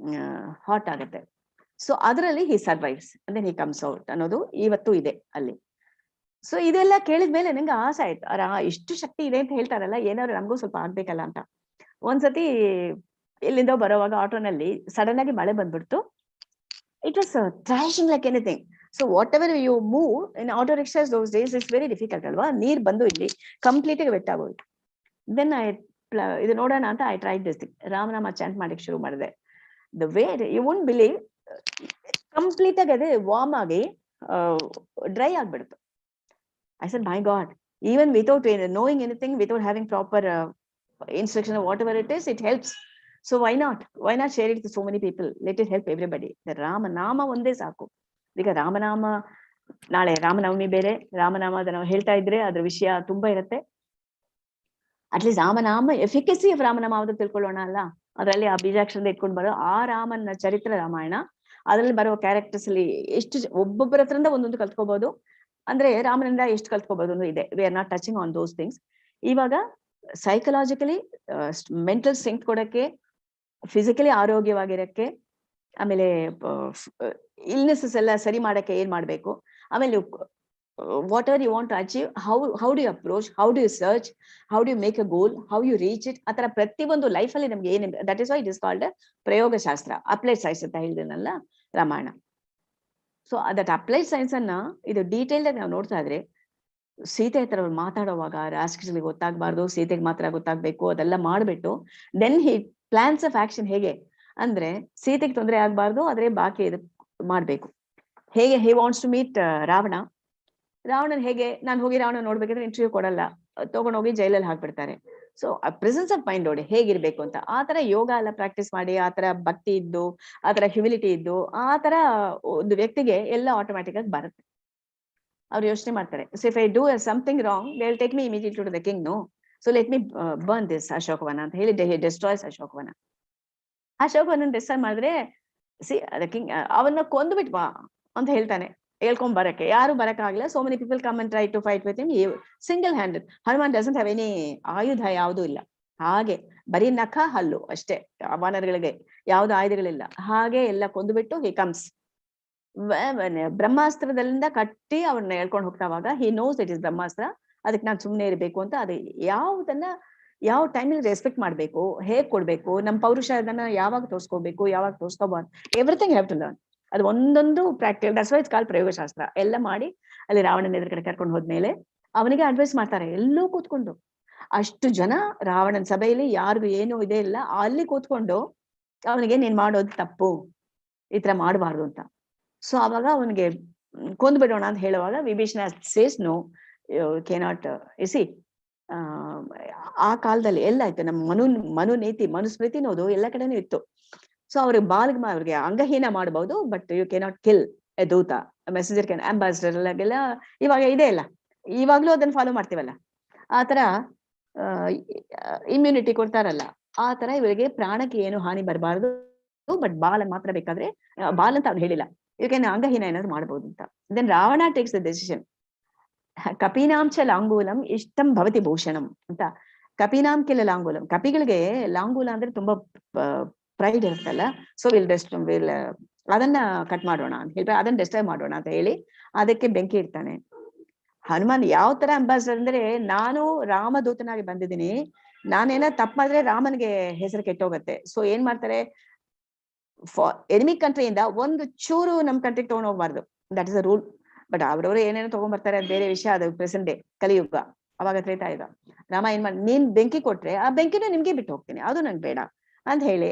ಹಾಟ್ ಆಗುತ್ತೆ. ಸೊ ಅದರಲ್ಲಿ ಹಿ ಸರ್ವೈವ್ಸ್ ಅಂದ್ರೆ ಹಿ ಕಮ್ಸ್ ಔಟ್ ಅನ್ನೋದು ಇವತ್ತು ಇದೆ ಅಲ್ಲಿ. ಸೊ ಇದೆಲ್ಲ ಕೇಳಿದ್ಮೇಲೆ ನಂಗೆ ಆಸೆ ಆಯ್ತು, ಇಷ್ಟು ಶಕ್ತಿ ಇದೆ ಅಂತ ಹೇಳ್ತಾರಲ್ಲ, ಏನಾದ್ರು ನಮಗೂ ಸ್ವಲ್ಪ ಆಗ್ಬೇಕಲ್ಲ ಅಂತ. ಒಂದ್ಸತಿ ಇಲ್ಲಿಂದ ಬರೋವಾಗ ಆಟೋನಲ್ಲಿ ಸಡನ್ ಆಗಿ ಮಳೆ ಬಂದ್ಬಿಡ್ತು. It was thrashing like anything. So whatever you move in auto rickshaws those days it's very difficult ಅಲ್ವಾ. ನೀರ್ ಬಂದು ಇಲ್ಲಿ ಕಂಪ್ಲೀಟ್ ಆಗಿ ವೆಟ್ ಆಗೋಯ್ತು. ದೆನ್ ಇದು ನೋಡೋಣ ಅಂತ ಐ ಟ್ರೈಡ್ ದಿಸ್ ಥಿಂಗ್. ರಾಮನಾಮ ಚಾಂಟ್ ಮಾಡಕ್ಕೆ ಶುರು ಮಾಡಿದೆ. The way you won't believe, complete ಆಗಿ ಅದೇ ವಾರ್ಮ್ ಆಗಿ ಡ್ರೈ ಆಗ್ಬಿಡ್ತು. I said, my God, even without knowing anything, without having proper instruction or whatever it is, it helps. So why not? Why not share it to so many people? Let it help everybody. The Ramanama ಒಂದೇ ಸಾಕು. ಈಗ ರಾಮನಾಮ, ನಾಳೆ ರಾಮನವಮಿ ಬೇರೆ, ರಾಮನಾಮದ ನಾವು ಹೇಳ್ತಾ ಇದ್ರೆ ಅದ್ರ ವಿಷಯ ತುಂಬಾ ಇರುತ್ತೆ. ಅಟ್ಲೀಸ್ಟ್ ರಾಮನಾಮ ಎಫಿಕಸಿ ಆಫ್ ರಾಮನಾಮ ಯಾವ್ದು ತಿಳ್ಕೊಳ್ಳೋಣ ಅಲ್ಲ. ಅದರಲ್ಲಿ ಆ ಬೀಜಾಕ್ಷರದ ಇಟ್ಕೊಂಡು ಬರೋ ಆ ರಾಮನ ಚರಿತ್ರ ರಾಮಾಯಣ, ಅದ್ರಲ್ಲಿ ಬರೋ ಕ್ಯಾರೆಕ್ಟರ್ಸ್ ಅಲ್ಲಿ ಎಷ್ಟು ಒಬ್ಬೊಬ್ಬರ ಹತ್ರದಿಂದ ಒಂದೊಂದು ಕಲ್ತ್ಕೋಬಹುದು. ಅಂದ್ರೆ ರಾಮನಿಂದ ಎಷ್ಟು ಕಲ್ತ್ಕೋಬಹುದು ಅನ್ನೋದು ಇದೆ. We are not touching on those things. ಇವಾಗ ಸೈಕಲಾಜಿಕಲಿ ಮೆಂಟಲ್ ಸ್ಟ್ರೆಂತ್ ಕೊಡಕ್ಕೆ, ಫಿಸಿಕಲಿ ಆರೋಗ್ಯವಾಗಿರಕ್ಕೆ, ಆಮೇಲೆ ಇಲ್ನೆಸಸ್ ಎಲ್ಲ ಸರಿ ಮಾಡಕ್ಕೆ ಏನ್ ಮಾಡ್ಬೇಕು, ಆಮೇಲೆ whatever you want to achieve, how do you approach, how do you search, how do you make a goal, how you reach it, ಆ ತರ ಪ್ರತಿಯೊಂದು ಲೈಫಲ್ಲಿ ನಮ್ಗೆ ಏನ್, that is why it is called ಪ್ರಯೋಗ ಶಾಸ್ತ್ರ, ಅಪ್ಲೈಡ್ ಸೈನ್ಸ್ ಅಂತ ಹೇಳಿದನಲ್ಲ Ramayana. So that applied science ಅನ್ನ ಇದು ಡೀಟೇಲ್ ಆಗಿ ನಾವು ನೋಡ್ತಾ ಇದ್ರೆ, ಸೀತೆ ಹತ್ರ ಅವ್ರು ಮಾತಾಡುವಾಗ ರಾಕ್ಷಸರಿಗೆ ಗೊತ್ತಾಗ್ಬಾರ್ದು, ಸೀತೆಗೆ ಮಾತ್ರ ಗೊತ್ತಾಗ್ಬೇಕು, ಅದೆಲ್ಲ ಮಾಡ್ಬಿಟ್ಟು then he plans of action. ಹೇಗೆ ಅಂದ್ರೆ ಸೀತೆಗೆ ತೊಂದರೆ ಆಗ್ಬಾರ್ದು, ಆದ್ರೆ ಬಾಕಿ ಇದು ಮಾಡ್ಬೇಕು. ಹೇಗೆ ಹಿ ವಾಂಟ್ಸ್ ಟು ಮೀಟ್ ರಾವಣನ್ ಹೇಗೆ, ನಾನು ಹೋಗಿ ರಾವಣ ನೋಡ್ಬೇಕಂದ್ರೆ ಇಂಟರ್ವ್ಯೂ ಕೊಡಲ್ಲ, ತಗೊಂಡೋಗಿ ಜೈಲಲ್ಲಿ ಹಾಕ್ಬಿಡ್ತಾರೆ. ಸೊ ಪ್ರೆಸೆನ್ಸ್ ಆಫ್ ಮೈಂಡ್ ನೋಡಿ ಹೇಗಿರ್ಬೇಕು ಅಂತ. ಆ ತರ ಯೋಗ ಎಲ್ಲ ಪ್ರಾಕ್ಟೀಸ್ ಮಾಡಿ, ಆ ತರ ಭಕ್ತಿ ಇದ್ದು, ಆ ತರ ಹ್ಯುಮಿಲಿಟಿ ಇದ್ದು, ಆ ತರ ಒಂದು ವ್ಯಕ್ತಿಗೆ ಎಲ್ಲ ಆಟೋಮ್ಯಾಟಿಕ್ ಆಗಿ ಬರುತ್ತೆ. ಅವ್ರು ಯೋಚನೆ ಮಾಡ್ತಾರೆ, so if I do something wrong they will take me immediately to the king, no, so let me burn this Ashokavana ಅಂತ ಹೇಳಿ ಡೆಸ್ಟ್ರಾಯ್ಸ್ ಅಶೋಕವನ. ಅಶೋಕವನ ಡಿಸ್ಟ್ರಾಯ್ ಮಾಡಿದ್ರೆ ದ ಕಿಂಗ್ ಅವನ್ನ ಕೊಂದು ಬಿಟ್ ಬಾ ಅಂತ ಹೇಳ್ತಾನೆ. ಹೇಳ್ಕೊಂಡ್ ಬರಕ್ಕೆ ಯಾರು ಬರಕ್ಕಾಗಲ್ಲ. So many people come and try to fight with him single handed. Hanuman doesn't have any ayudha, ಯಾವುದೂ ಇಲ್ಲ. ಹಾಗೆ ಬರೀ ನಖ ಹಲ್ಲು ಅಷ್ಟೇ, ವಾನರಗಳಿಗೆ ಯಾವ್ದು ಆಯುಧಗಳಿಲ್ಲ. ಹಾಗೆ ಎಲ್ಲ ಕೊಂದುಬಿಟ್ಟು ಹಿ ಕಮ್ಸ್. ಬ್ರಹ್ಮಾಸ್ತ್ರದಿಂದ ಕಟ್ಟಿ ಅವ್ರನ್ನ ಹೇಳ್ಕೊಂಡು ಹೋಗ್ತಾವಾಗ ಹಿ ನೋಸ್ ಇಟ್ ಇಸ್ ಬ್ರಹ್ಮಾಸ್ತ್ರ, ಅದಕ್ಕೆ ನಾನು ಸುಮ್ಮನೆ ಇರಬೇಕು ಅಂತ. ಅದು ಯಾವುದನ್ನ ಯಾವ ಟೈಮಲ್ಲಿ ರೆಸ್ಪೆಕ್ಟ್ ಮಾಡ್ಬೇಕು, ಹೇಗ್ ಕೊಡ್ಬೇಕು, ನಮ್ಮ ಪೌರುಷ ಅದನ್ನ ಯಾವಾಗ ತೋರ್ಸ್ಕೋಬೇಕು, ಯಾವಾಗ ತೋರ್ಸ್ಕೋಬಾರ್ದು, ಎವ್ರಿಥಿಂಗ್ ಹ್ಯಾವ್ ಟು ಲರ್ನ್. ಅದು ಒಂದೊಂದು practical, that's why it's called ಪ್ರಯೋಗಶಾಸ್ತ್ರ. ಎಲ್ಲ ಮಾಡಿ ಅಲ್ಲಿ ರಾವಣನ ಎದುರುಗಡೆ ಕರ್ಕೊಂಡು ಹೋದ್ಮೇಲೆ ಅವನಿಗೆ ಅಡ್ವೈಸ್ ಮಾಡ್ತಾರೆ ಎಲ್ಲೂ ಕೂತ್ಕೊಂಡು. ಅಷ್ಟು ಜನ ರಾವಣನ ಸಭೆಯಲ್ಲಿ ಯಾರಿಗೂ ಏನು ಇದೆ ಇಲ್ಲ, ಅಲ್ಲಿ ಕೂತ್ಕೊಂಡು ಅವನಿಗೆ ನೀನ್ ಮಾಡೋದು ತಪ್ಪು, ಈ ತರ ಮಾಡಬಾರ್ದು ಅಂತ. ಸೊ ಅವಾಗ ಅವನಿಗೆ ಕೊಂದ್ಬಿಡೋಣ ಅಂತ ಹೇಳುವಾಗ ವಿಭೀಷಣ ಸೇಸ್ ನೋ, ಕೆನಾಟ್. ಇಸಿ ಆ ಕಾಲದಲ್ಲಿ ಎಲ್ಲ ಆಯ್ತು, ನಮ್ಮ ಮನು ನೀತಿ ಮನುಸ್ಮೃತಿ ಅನ್ನೋದು ಎಲ್ಲ ಕಡೆನೂ ಇತ್ತು. ಸೊ ಅವ್ರಿಗೆ ಅಂಗಹೀನ ಮಾಡಬಹುದು, but you cannot kill a ದೂತ, ಮೆಸೇಜರ್ ಕ್ಯಾನ್, ಅಂಬಾಸಿಡರ್ ಎಲ್ಲ ಇವಾಗ ಇದೆ ಅಲ್ಲ, ಇವಾಗ್ಲೂ ಅದನ್ನ ಫಾಲೋ ಮಾಡ್ತೀವಲ್ಲ. ಆತರ ಇಮ್ಯುನಿಟಿ ಕೊಡ್ತಾರಲ್ಲ, ಆ ತರ ಇವರಿಗೆ ಪ್ರಾಣಕ್ಕೆ ಏನು ಹಾನಿ ಬರಬಾರ್ದು, ಬಟ್ ಬಾಲ್ ಮಾತ್ರ ಬೇಕಾದ್ರೆ, ಬಾಲ್ ಅಂತ ಅವ್ನು ಹೇಳಿಲ್ಲ, ಇವಕ್ಕೆ ಅಂಗಹೀನ ಏನಾದ್ರು ಮಾಡ್ಬೋದು ಅಂತ. Then Ravana takes the decision, ಕಪೀನಾಂಚ ಲಾಂಗೂಲಂ ಇಷ್ಟಂ ಭವತಿ ಭೂಷಣಂ ಅಂತ. ಕಪೀನಾಂ ಕೆಲ ಲಾಂಗೂಲಂ, ಕಪಿಗಳಿಗೆ ಲಾಂಗೂಲ ಅಂದ್ರೆ ತುಂಬಾ ಪ್ರೈಡ್ ಇರುತ್ತಲ್ಲ. ಸೊ ವಿಲ್ ಅದನ್ನ ಕಟ್ ಮಾಡೋಣ ಅಂತ ಹೇಳಿ, ಅದನ್ನ ಡಿಸ್ಟ್ರಾಯ್ ಮಾಡೋಣ ಅಂತ ಹೇಳಿ ಅದಕ್ಕೆ ಬೆಂಕಿ ಇಡ್ತಾನೆ. ಹನುಮಾನ್ ಯಾವ ತರ ಅಂಬಾಸಿಡರ್ ಅಂದ್ರೆ, ನಾನು ರಾಮದೂತನಾಗಿ ಬಂದಿದ್ದೀನಿ, ನಾನೇನ ತಪ್ಪು ಮಾಡಿದ್ರೆ ರಾಮನ್ಗೆ ಹೆಸರು ಕೆಟ್ಟೋಗತ್ತೆ. ಸೊ ಏನ್ ಮಾಡ್ತಾರೆ, ಎನಿಮಿ ಕಂಟ್ರಿಯಿಂದ ಒಂದು ಚೂರು ನಮ್ ಕಂಟ್ರಿಗೆ ತಗೊಂಡ್ ಹೋಗ್ಬಾರ್ದು, that is a rule. But ಅವ್ರವ್ರು ಏನೇನೋ ತಗೊಂಡ್ಬರ್ತಾರೆ, ಅದು ಬೇರೆ ವಿಷಯ, ಅದು ಪ್ರೆಸೆಂಟ್ ಡೇ ಕಲಿಯುಗ. ಅವಾಗ ತ್ರೇತಾ ಯುಗ. ರಾಮ ಏನ್ ಮಾಡಿ, ನೀನ್ ಬೆಂಕಿ ಕೊಟ್ರೆ ಆ ಬೆಂಕಿನ ನಿಮ್ಗೆ ಬಿಟ್ಟು ಹೋಗ್ತೀನಿ, ಅದು ನಂಗೆ ಬೇಡ ಅಂತ ಹೇಳಿ,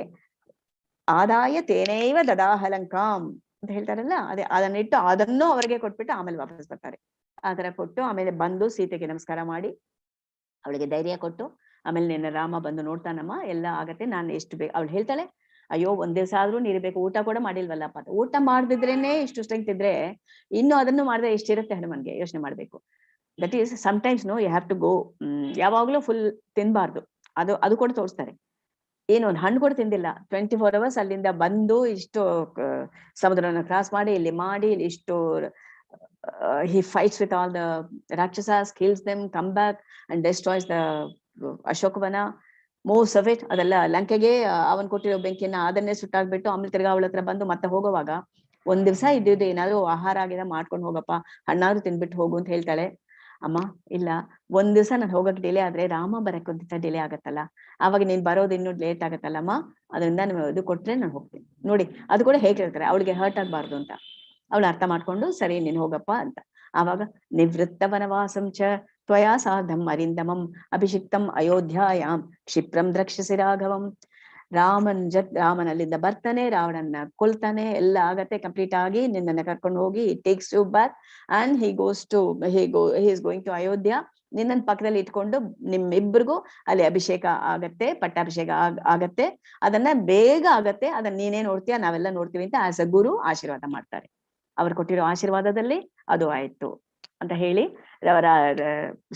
ಆದಾಯ ತೇನೈವ ದದಾಹಲಂಕಾಂ ಅಂತ ಹೇಳ್ತಾರಲ್ಲ, ಅದೇ ಅದನ್ನಿಟ್ಟು ಅದನ್ನು ಅವರಿಗೆ ಕೊಟ್ಬಿಟ್ಟು ಆಮೇಲೆ ವಾಪಸ್ ಬರ್ತಾರೆ. ಆ ತರ ಕೊಟ್ಟು ಆಮೇಲೆ ಬಂದು ಸೀತೆಗೆ ನಮಸ್ಕಾರ ಮಾಡಿ ಅವಳಿಗೆ ಧೈರ್ಯ ಕೊಟ್ಟು, ಆಮೇಲೆ ನಿನ್ನ ರಾಮ ಬಂದು ನೋಡ್ತಾನಮ್ಮ, ಎಲ್ಲ ಆಗತ್ತೆ, ನಾನು ಎಷ್ಟು ಬೇಕು. ಅವಳು ಹೇಳ್ತಾಳೆ, ಅಯ್ಯೋ ಒಂದ್ ದಿವಸ ಆದ್ರೂ ನೀರ್ಬೇಕು, ಊಟ ಕೂಡ ಮಾಡಿಲ್ವಲ್ಲಪ್ಪ. ಊಟ ಮಾಡ್ದಿದ್ರೇನೆ ಇಷ್ಟು ಸ್ಟ್ರೆಂತ್ ಇದ್ರೆ ಇನ್ನು ಅದನ್ನು ಮಾಡಿದ್ರೆ ಎಷ್ಟಿರುತ್ತೆ ಹನುಮನ್ಗೆ, ಯೋಚನೆ ಮಾಡ್ಬೇಕು. That is sometimes no, you have to go. ಯಾವಾಗ್ಲೂ ಫುಲ್ ತಿನ್ಬಾರ್ದು, ಅದು ಕೂಡ ತೋರಿಸ್ತಾರೆ. ಏನು ಒಂದು ಹಣ್ಣು ಕೂಡ ತಿಂದಿಲ್ಲ, 24 hours ಅಲ್ಲಿಂದ ಬಂದು ಇಷ್ಟು ಸಮುದ್ರನ ಕ್ರಾಸ್ ಮಾಡಿ ಇಲ್ಲಿ ಮಾಡಿ ಇಲ್ಲಿ ಇಷ್ಟು he fights with all the rakshasas, kills them, come back and destroys the Ashokavana, most of it. ಅದೆಲ್ಲ ಲಂಕೆಗೆ ಅವನ್ ಕೊಟ್ಟಿರೋ ಬೆಂಕಿಯನ್ನ ಅದನ್ನೇ ಸುಟ್ಟಾಗ್ಬಿಟ್ಟು ಆಮೇಲೆ ತಿರ್ಗಾ ಅವಳ ಹತ್ರ ಬಂದು ಮತ್ತೆ ಹೋಗುವಾಗ, ಒಂದ್ ದಿವಸ ಇದ್ದಿದ್ದು ಏನಾದ್ರು ಆಹಾರ ಆಗಿದ ಮಾಡ್ಕೊಂಡು ಹೋಗಪ್ಪ, ಹಣ್ಣಾದ್ರು ತಿನ್ಬಿಟ್ಟು ಹೋಗು ಅಂತ ಹೇಳ್ತಾಳೆ. ಅಮ್ಮ ಇಲ್ಲ, ಒಂದ್ ದಿವಸ ನಾನು ಹೋಗಕ್ ಡಿಲೇ ಆದ್ರೆ ರಾಮ ಬರಕ್ ಒಂದ್ ದಿವಸ ಡಿಲೇ ಆಗತ್ತಲ್ಲ, ಅವಾಗ ನೀನ್ ಬರೋದು ಇನ್ನೂ ಲೇಟ್ ಆಗತ್ತಲ್ಲಮ್ಮ, ಅದರಿಂದ ನೀವು ಇದು ಕೊಟ್ರೆ ನಾನು ಹೋಗ್ತೀನಿ. ನೋಡಿ ಅದು ಕೂಡ ಹೇಗೆ ಹೇಳ್ತಾರೆ, ಅವಳಿಗೆ ಹರ್ಟ್ ಆಗ್ಬಾರ್ದು ಅಂತ. ಅವಳು ಅರ್ಥ ಮಾಡ್ಕೊಂಡು ಸರಿ ನೀನ್ ಹೋಗಪ್ಪ ಅಂತ. ಆವಾಗ ನಿವೃತ್ತ ವನವಾಸಂ ಚ ತ್ವಯಾ ಸಾರ್ಧಂ ಅರಿಂದಮಂ ಅಭಿಷಿಕ್ತಂ ಅಯೋಧ್ಯಾಯಾಂ ಕ್ಷಿಪ್ರಂ ದ್ರಕ್ಷಸಿ ರಾಘವಂ. ರಾಮನಲ್ಲಿಂದ ಬರ್ತಾನೆ, ರಾವಣನ್ನ ಕೊಲ್ತಾನೆ, ಎಲ್ಲ ಆಗತ್ತೆ ಕಂಪ್ಲೀಟ್ ಆಗಿ, ನಿನ್ನನ್ನ ಕರ್ಕೊಂಡು ಹೋಗಿ takes you back and he is going to Ayodhya. ನಿನ್ನನ್ ಪಕ್ಕದಲ್ಲಿ ಇಟ್ಕೊಂಡು ನಿಮ್ಮಿಬ್ಬರಿಗೂ ಅಲ್ಲಿ ಅಭಿಷೇಕ ಆಗತ್ತೆ, ಪಟ್ಟಾಭಿಷೇಕ ಆಗತ್ತೆ, ಅದನ್ನ ಬೇಗ ಆಗತ್ತೆ, ಅದನ್ನ ನೀನೇ ನೋಡ್ತೀಯ, ನಾವೆಲ್ಲ ನೋಡ್ತೀವಿ ಅಂತ ಆಸ್ ಅ ಗುರು ಆಶೀರ್ವಾದ ಮಾಡ್ತಾರೆ. ಅವ್ರು ಕೊಟ್ಟಿರೋ ಆಶೀರ್ವಾದದಲ್ಲಿ ಅದು ಆಯ್ತು ಅಂತ ಹೇಳಿ, ಅವರ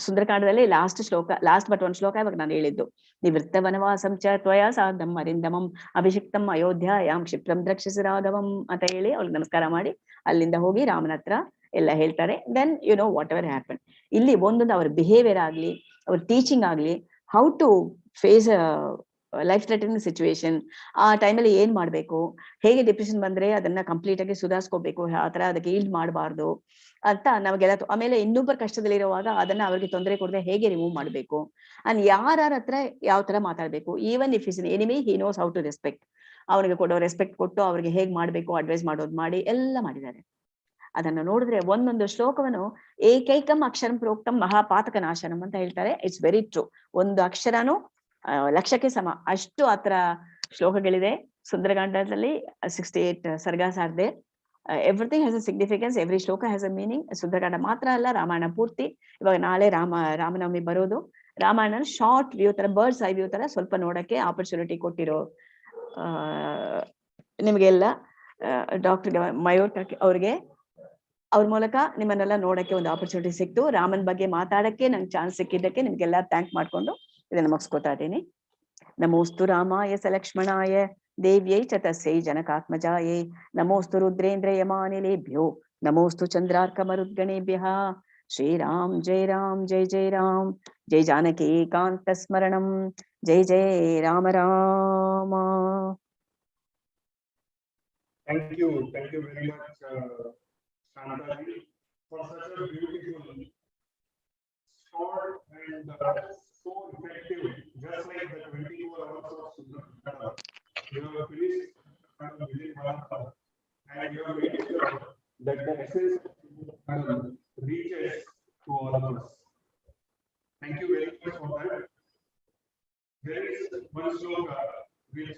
ಸುಂದರಕಾಂಡದಲ್ಲಿ ಲಾಸ್ಟ್ ಬಟ್ ಒಂದು ಶ್ಲೋಕ ಇವಾಗ ನಾನು ಹೇಳಿದ್ದು, ನಿವೃತ್ತ ವನವಾಸಂ ಚ ತ್ವಯಾ ಸಾರ್ಧಂ ಅರಿಂದಮಂ ಅಭಿಷಿಕ್ತಂ ಅಯೋಧ್ಯಾಯಾಂ ಕ್ಷಿಪ್ರಂ ದ್ರಕ್ಷಸಿ ರಾಘವಂ ಅಂತ ಹೇಳಿ ಅವ್ಳಿಗೆ ನಮಸ್ಕಾರ ಮಾಡಿ ಅಲ್ಲಿಂದ ಹೋಗಿ ರಾಮನ ಹತ್ರ ಎಲ್ಲ ಹೇಳ್ತಾರೆ. Then you know whatever happen. ಇಲ್ಲಿ ಒಂದೊಂದು ಅವ್ರ ಬಿಹೇವಿಯರ್ ಆಗ್ಲಿ, ಅವ್ರ ಟೀಚಿಂಗ್ ಆಗ್ಲಿ, how to face life threatening situation, ಆ ಟೈಮಲ್ಲಿ ಏನ್ ಮಾಡ್ಬೇಕು, ಹೇಗೆ ಡಿಪ್ರೆಷನ್ ಬಂದ್ರೆ ಅದನ್ನ ಕಂಪ್ಲೀಟ್ ಆಗಿ ಸುಧಾರಿಸ್ಕೋಬೇಕು, ಆತರ ಅದಕ್ಕೆ ಈಲ್ಡ್ ಮಾಡಬಾರ್ದು ಅಂತ ನಮಗೆಲ್ಲ. ಆಮೇಲೆ ಇನ್ನೊಬ್ಬರ ಕಷ್ಟದಲ್ಲಿರುವಾಗ ಅದನ್ನ ಅವ್ರಿಗೆ ತೊಂದರೆ ಕೊಡದೆ ಹೇಗೆ ರಿಮೂವ್ ಮಾಡ್ಬೇಕು, ಅಂಡ್ ಯಾರ ಹತ್ರ ಯಾವ ತರ ಮಾತಾಡ್ಬೇಕು, even if is an enemy he knows how to respect. ಅವನಿಗೆ ಕೊಡೋ ರೆಸ್ಪೆಕ್ಟ್ ಕೊಟ್ಟು ಅವ್ರಿಗೆ ಹೇಗ್ ಮಾಡ್ಬೇಕು ಅಡ್ವೈಸ್ ಮಾಡೋದು ಮಾಡಿ ಎಲ್ಲ ಮಾಡಿದ್ದಾರೆ. ಅದನ್ನ ನೋಡಿದ್ರೆ ಒಂದೊಂದು ಶ್ಲೋಕವನ್ನು ಏಕೈಕಂ ಅಕ್ಷರಂ ಪ್ರೋಕ್ತಂ ಮಹಾಪಾತಕ ನಾಶನಂ ಅಂತ ಹೇಳ್ತಾರೆ. It's very true. ಒಂದು ಅಕ್ಷರನು ಲಕ್ಷಕ್ಕೆ ಸಮ, ಅಷ್ಟು ಆತರ ಶ್ಲೋಕಗಳಿದೆ ಸುಂದರಕಾಂಡದಲ್ಲಿ. 68 sargas are there. Everything has a significance, every shloka has a meaning. Sundarakanda ಮಾತ್ರ ಅಲ್ಲ, ರಾಮಾಯಣ ಪೂರ್ತಿ. ಇವಾಗ ನಾಳೆ ರಾಮನವಮಿ ಬರೋದು. ರಾಮಾಯಣ ಶಾರ್ಟ್ ವ್ಯೂ ತರ, ಬರ್ಡ್ಸ್ ಐ ವ್ಯೂ ತರ ಸ್ವಲ್ಪ ನೋಡಕ್ಕೆ ಆಪರ್ಚುನಿಟಿ ಕೊಟ್ಟಿರೋ ನಿಮ್ಗೆಲ್ಲ ಡಾಕ್ಟರ್ ಮಯೂರ್ ಅವ್ರಿಗೆ, ಅವ್ರ ಮೂಲಕ ನಿಮ್ಮನ್ನೆಲ್ಲ ನೋಡಕ್ಕೆ ಒಂದು ಆಪರ್ಚುನಿಟಿ ಸಿಕ್ತು. ರಾಮನ್ ಬಗ್ಗೆ ಮಾತಾಡಕ್ಕೆ ನಂಗೆ ಚಾನ್ಸ್ ಸಿಕ್ಕಿದ್ದಕ್ಕೆ ನಿಮ್ಗೆಲ್ಲ ಥ್ಯಾಂಕ್ ಮಾಡ್ಕೊಂಡು ಇದನ್ನ ಮುಗಿಸ್ಕೊತಾ ಇದ್ದೀನಿ. ನಮೋಸ್ತು ರಾಮಾಯ ಸಲಕ್ಷ್ಮಣಾಯ ದೇವ್ಯೈ ಚ ತಸ್ಯೈ ಜನಕಾತ್ಮಜಾಯೈ ನಮೋಸ್ತು ರುದ್ರೇಂದ್ರ ಯಮಾನಿಲೇಭ್ಯೋ ನಮೋಸ್ತು ಚಂದ್ರಾರ್ಕಮರುದ್ಗಣೇಭ್ಯಃ. ಶ್ರೀರಾಮ್ ಜೈ ರಾಮ್ ಜೈ ಜೈ ರಾಮ್ ಜೈ ಜಾನಕಿ ಕಾಂತ ಸ್ಮರಣಂ ಜೈ ಜೈ Rama Rama. Thank you very much, Shantaji, for such a beautiful, short and so effective, just like the 24 hours of Sundar. You have finished within 1 hour, and you have made sure that the essence of Kandam reaches to all of us. Thank you very much for that. There is one sloka which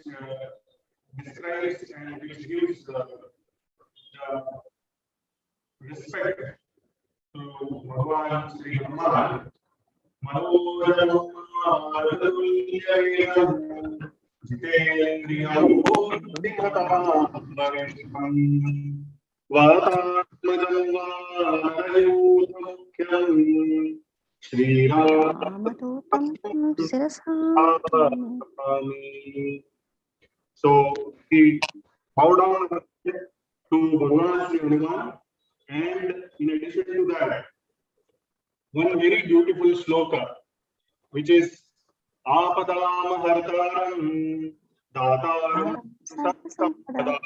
describes and which gives the respect to Bhagavan Sri Hanuman. So he bowed down to Bhagavan Sri Hanuman, and in addition to that, one very beautiful sloka, which is Apadam Hartaram Dataram Sampadam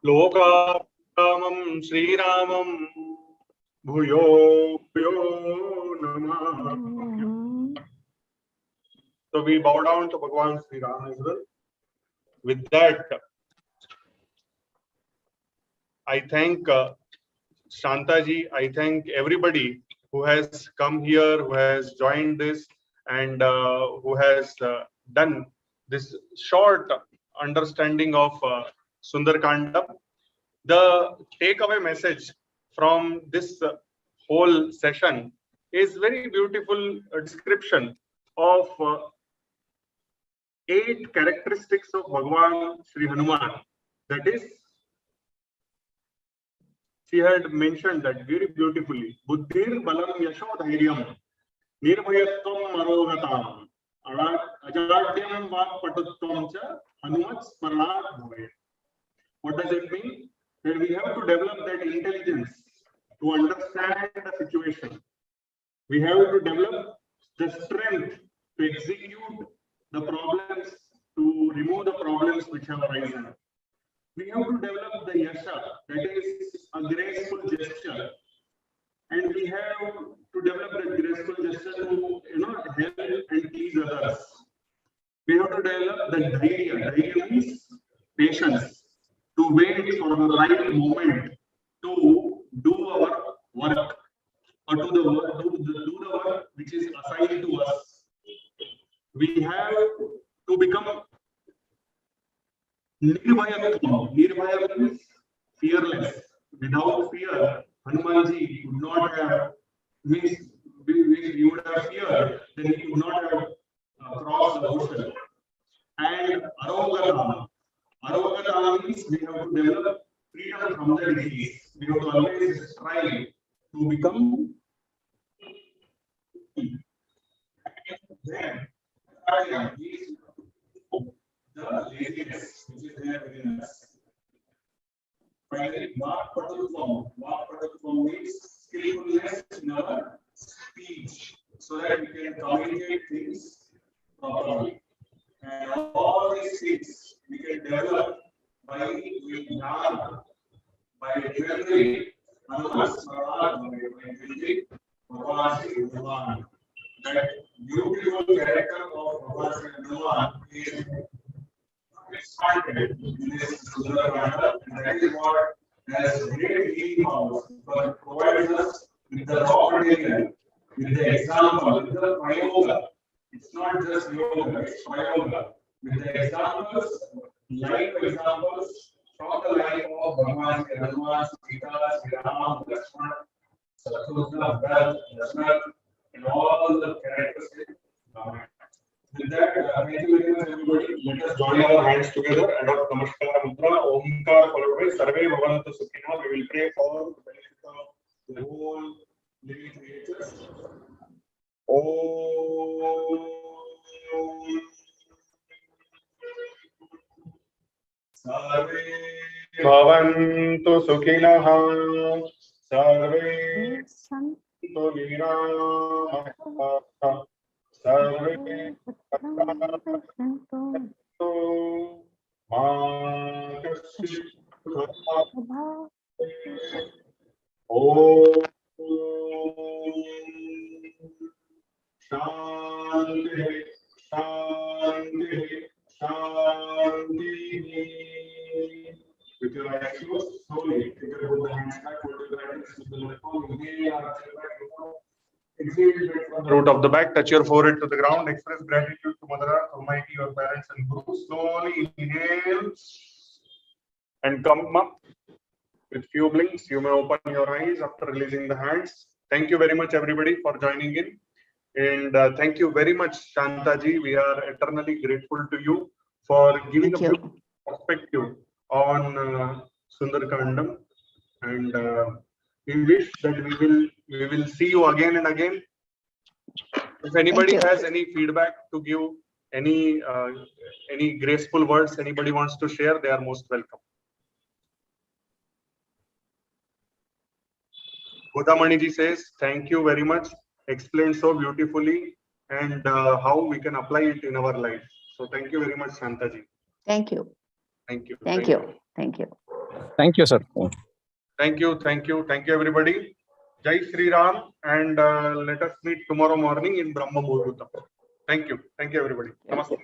Lokamam Sri Ramam Bhuyo Bhuyo Namah. So we bow down to Bhagavan Sri Ram as well. With that, I thank Shantaji, I thank everybody who has come here, who has joined this, and who has done this short understanding of Sundar Kandam. The takeaway message from this whole session is very beautiful description of 8 characteristics of Bhagavan Sri Hanuman. That is, she had mentioned that very beautifully. Buddhir balam yasho dhairyam nirbhayatvam marogatam ajadyam vak patutvam cha hanumat smaranat bhavet. What does it mean? That we have to develop that intelligence to understand the situation. We have to develop the strength to execute the problems, to remove the problems which have arisen. We have to develop the yasha, that is a graceful gesture, and we have to develop that graceful gesture to help and please others. We have to develop the dhairya. Dhairya means patience, to wait for the right moment to do our work, or do the work which is assigned to us. We have to become Nirbhayatvam. Nirbhaya means fearless. Without fear, Hanumanji could not have, means we would have fear, then he could not have crossed the ocean. And Arogatam. Arogatam means we have to develop freedom from the disease. We have to always strive to become. Then, the laziness which is there within us. Finally, Vak Patutvam. Vak Patutvam means skillfulness in our speech, so that we can communicate things properly. And all these things we can develop by doing jnana, by remembering Hanuman Smaranat, by remembering Bhagavan Sri Hanuman. That beautiful character of Bhagavan Sri Hanuman is expanded in this Sundar Kanda, and that is what has great healing powers, because it provides us with the raw material, with the example, with the prayoga. It's not just yoga, it's prayoga. With the examples, life examples from the life of Bhagavan Sri Hanuman, Sita, Sri Rama, Lakshmana, Shatrugna, Bharat, Dasharatha, and all the characteristics. With that, thank you very much, everybody. Let us join our hands together and adopt Namaskara Mudra, Omkar followed by Sarve Bhavantu Sukhina. We will pray for the benefit of the whole living creatures. Sarve Bhavantu Sukhina, Sarve Santu Niramaha, Sarve Om Shanti Shanti Shanti. With your hands back, hold your hands with the left palm, inhale, arch your back, exhale, bend from the root of the back, touch your forehead to the ground, express gratitude to Mother Earth, Almighty, your parents and Guru. Slowly inhale and come up with few blinks. You may open your eyes after releasing the hands. Thank you very much, everybody, for joining in. And thank you very much, Shantaji. We are eternally grateful to you for giving Thank a you. beautiful perspective on Sundar Kandam. And we wish that we will see you again and again. If anybody you. has any feedback to give, any graceful words anybody wants to share, they are most welcome. Godamani says, thank you very much. Explained so beautifully, and how we can apply it in our life. So thank you very much, Shantaji. Thank you. Thank you. Thank you. Thank you. Thank you, sir. Thank you. Thank you. Thank you, everybody. Jai Sri Ram, and let us meet tomorrow morning in Brahma Muhurta. Thank you. Thank you, everybody. Namaste.